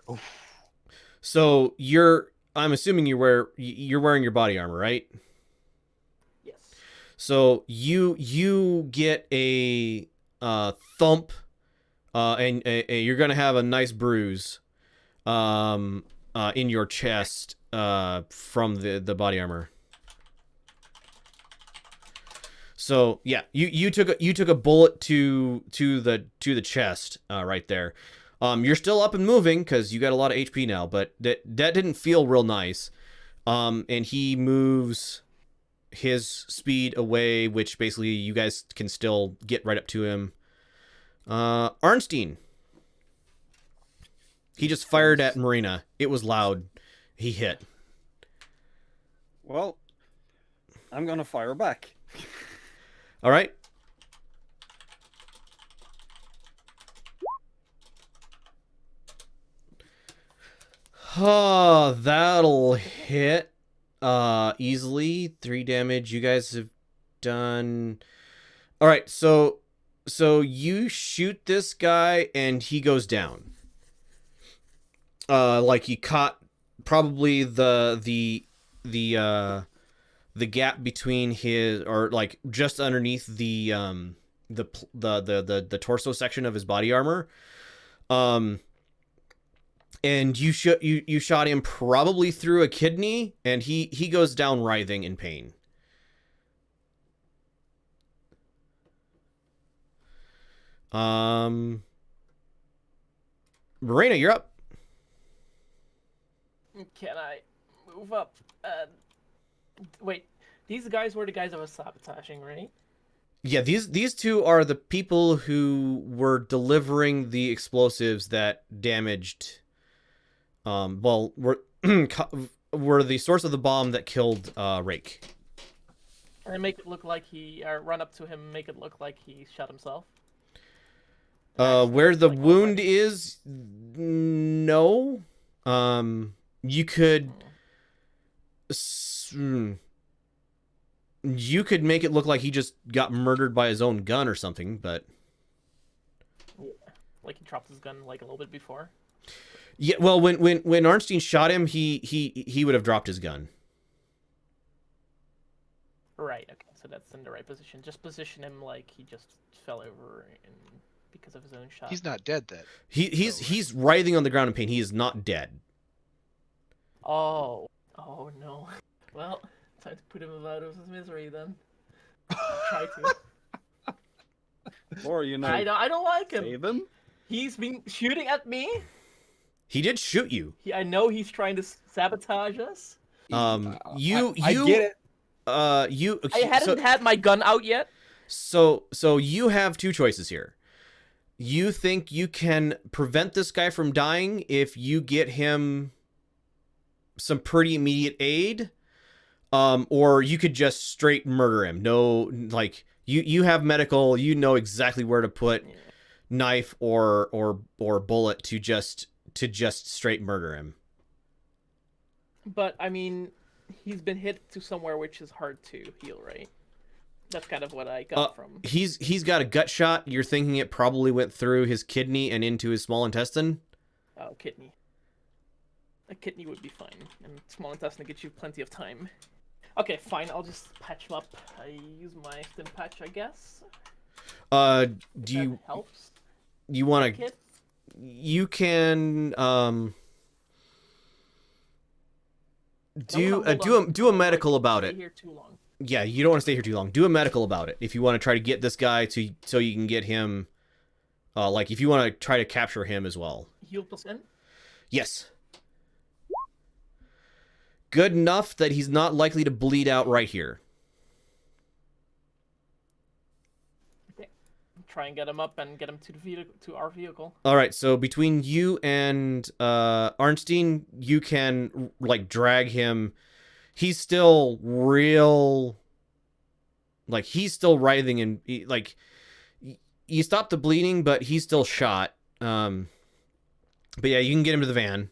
Oh. So I'm assuming you're wearing your body armor, right? Yes. So you get a thump, and you're gonna have a nice bruise, in your chest, from the body armor. So yeah, you took a bullet to the chest, right there. You're still up and moving because you got a lot of HP now, but that didn't feel real nice. And he moves his speed away, which basically you guys can still get right up to him. Arnstein. He just fired at Marina. It was loud. He hit. Well, I'm gonna fire back. All right. Oh, that'll hit easily. 3 damage. You guys have done. All right, so you shoot this guy and he goes down. Like he caught probably the gap between his, or like just underneath the torso section of his body armor. And you shot him probably through a kidney, and he goes down writhing in pain. Marina, you're up. Can I move up? Wait, these guys were the guys I was sabotaging, right? Yeah, these two are the people who were delivering the explosives that damaged. Well, were the source of the bomb that killed Rake. And I make it look like he, run up to him, make it look like he shot himself. Where the wound is, no. You could. You could make it look like he just got murdered by his own gun or something, but yeah, like he dropped his gun like a little bit before. Yeah, well, when Arnstein shot him, he would have dropped his gun. Right. Okay, so that's in the right position. Just position him like he just fell over and because of his own shot. He's not dead then. He's writhing on the ground in pain. He is not dead. Oh no. Well, time to put him out of his misery then. Try to. Or I don't like him. save him. He's been shooting at me. He did shoot you. I know he's trying to sabotage us. I get it. I hadn't had my gun out yet. So you have 2 choices here. You think you can prevent this guy from dying if you get him some pretty immediate aid, or you could just straight murder him. No, like you have medical. You know exactly where to put knife or bullet to just straight murder him. But I mean, he's been hit to somewhere which is hard to heal, right? That's kind of what I got from. He's got a gut shot. You're thinking it probably went through his kidney and into his small intestine. Oh, kidney. A kidney would be fine, and small intestine gets you plenty of time. Okay, fine. I'll just patch him up. I use my stim patch, I guess. Do That you helps. want to? Kid? You can do a medical about it. Here too long. Yeah, you don't want to stay here too long. Do a medical about it if you want to try to get this guy so you can get him. Like if you want to try to capture him as well. Heal percent. Yes. Good enough that he's not likely to bleed out right here. Okay. Try and get him up and get him to our vehicle. All right, so between you and Arnstein, you can like drag him. He's still real, like he's still writhing and like you stop the bleeding, but he's still shot. But yeah, you can get him to the van.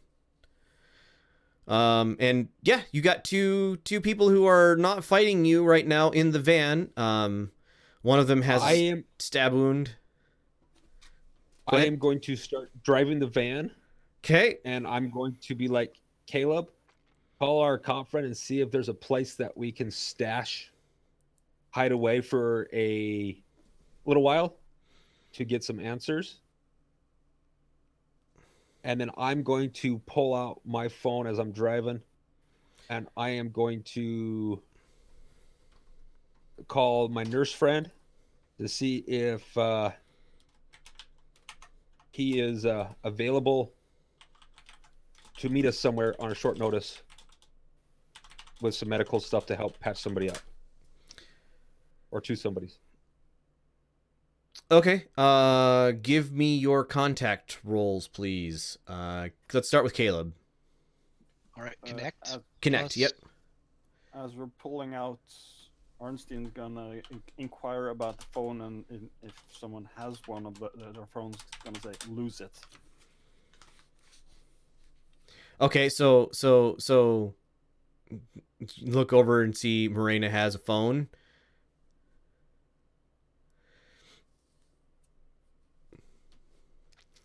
And yeah, you got two people who are not fighting you right now in the van. One of them has a stab wound. I am going to start driving the van. Okay. And I'm going to be like, Caleb, call our cop friend and see if there's a place that we can hide away for a little while to get some answers. And then I'm going to pull out my phone as I'm driving, and I am going to call my nurse friend to see if he is available to meet us somewhere on a short notice with some medical stuff to help patch somebody up. Or two somebodies. Okay. Give me your contact rolls, please. Let's start with Caleb. All right, connect. Connect. Yep. As we're pulling out, Arnstein's gonna inquire about the phone, and if someone has one of their phones, gonna say lose it. Okay, so look over and see Morena has a phone.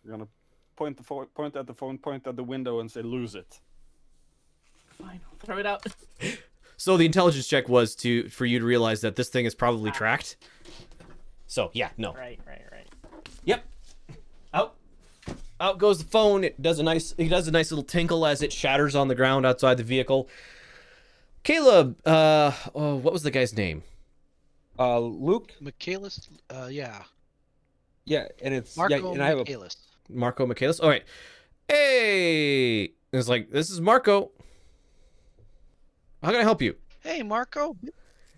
You're gonna point at the phone, point at the window, and say lose it. Fine, I'll throw it out. So the intelligence check was for you to realize that this thing is probably tracked. So yeah, no. Right. Yep. Out goes the phone. It does a nice little tinkle as it shatters on the ground outside the vehicle. Caleb, what was the guy's name? Luke Michaelis. Yeah. Yeah, and it's Marco and I have Michaelis. Marco Michaelis. All right. Hey, it's like, this is Marco. How can I help you? Hey, Marco.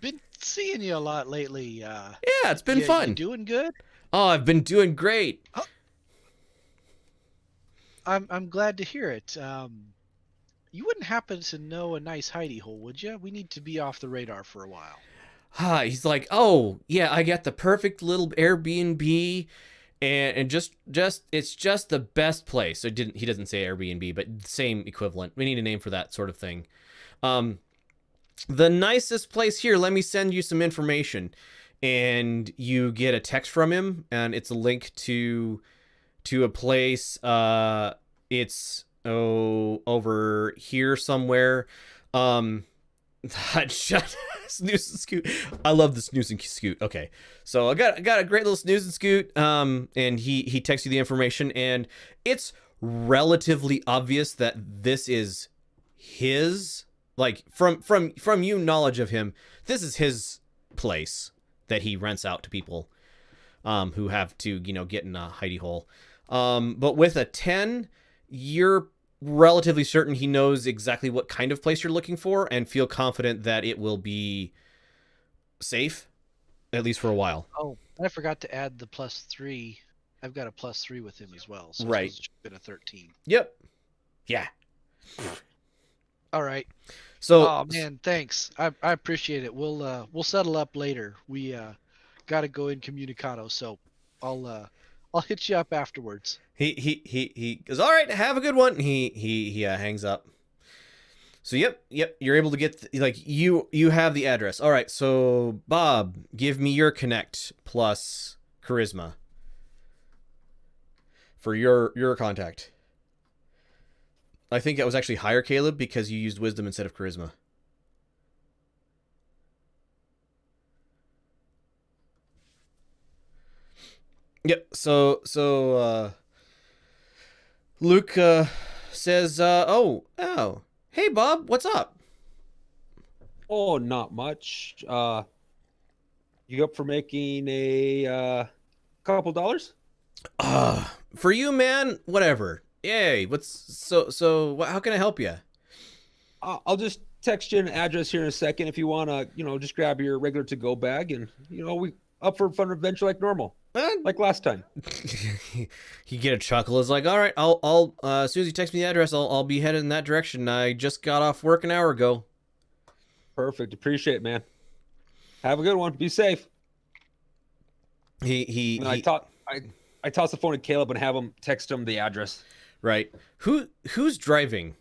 Been seeing you a lot lately. Yeah, it's been fun. You doing good? Oh, I've been doing great. Oh. I'm glad to hear it. You wouldn't happen to know a nice hidey hole, would you? We need to be off the radar for a while. He's like, oh yeah, I got the perfect little Airbnb, and just it's just the best place. So he doesn't say Airbnb, but same equivalent. We need a name for that sort of thing. The nicest place here. Let me send you some information, and you get a text from him, and it's a link to a place. It's over here somewhere. Snooze and Scoot. I love the Snooze and Scoot. Okay, so I got a great little Snooze and Scoot. And he texts you the information, and it's relatively obvious that this is his. Like from you knowledge of him, this is his place that he rents out to people, who have to get in a hidey hole. But with a 10, you're relatively certain he knows exactly what kind of place you're looking for, and feel confident that it will be safe, at least for a while. Oh, I forgot to add the +3. I've got a +3 with him as well. So right. It's been a 13. Yep. Yeah. All right. So. Oh man, thanks. I appreciate it. We'll settle up later. We got to go incommunicado, so I'll hit you up afterwards. He goes, all right, have a good one. He hangs up. So yep, you're able to get you have the address. All right, so Bob, give me your connect plus charisma for your contact. I think that was actually higher, Caleb, because you used wisdom instead of charisma. Yep. So Luke says, "Oh, hey Bob, what's up?" Oh, not much. You up for making a couple dollars? For you, man. Whatever. Yay. How can I help you? I'll just text you an address here in a second if you want to, just grab your regular to-go bag and, we up for a fun adventure like normal, like last time. He get a chuckle. Is like, all right, I'll as soon as you text me the address, I'll be headed in that direction. I just got off work an hour ago. Perfect. Appreciate it, man. Have a good one. Be safe. I toss the phone to Caleb and have him text him the address. Right. Who's driving?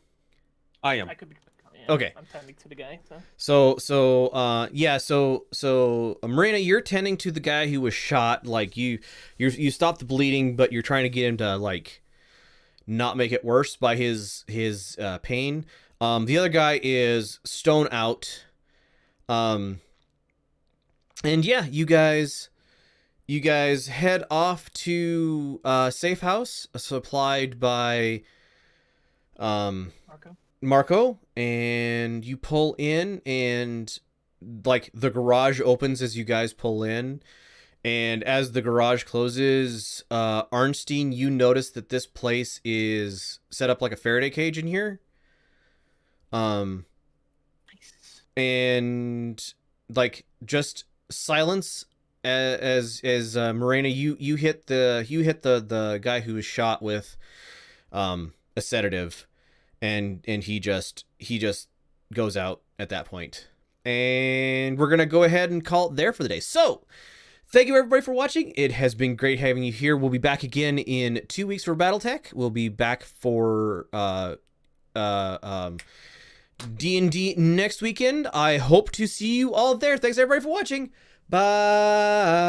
I am. I could be. Yeah, Okay. I'm tending to the guy. So. So Marina, you're tending to the guy who was shot. Like you stopped the bleeding, but you're trying to get him to like not make it worse by his pain. The other guy is stone out. And yeah, you guys head off to safe house supplied by Marco, and you pull in, and like the garage opens as you guys pull in, and as the garage closes, Arnstein, you notice that this place is set up like a Faraday cage in here. And like just silence as Morena, you hit the guy who was shot with a sedative, and he just goes out at that point. And we're gonna go ahead and call it there for the day. So thank you everybody for watching. It has been great having you here. We'll be back again in 2 weeks for BattleTech. We'll be back for D&D next weekend. I hope to see you all there. Thanks everybody for watching. Bye.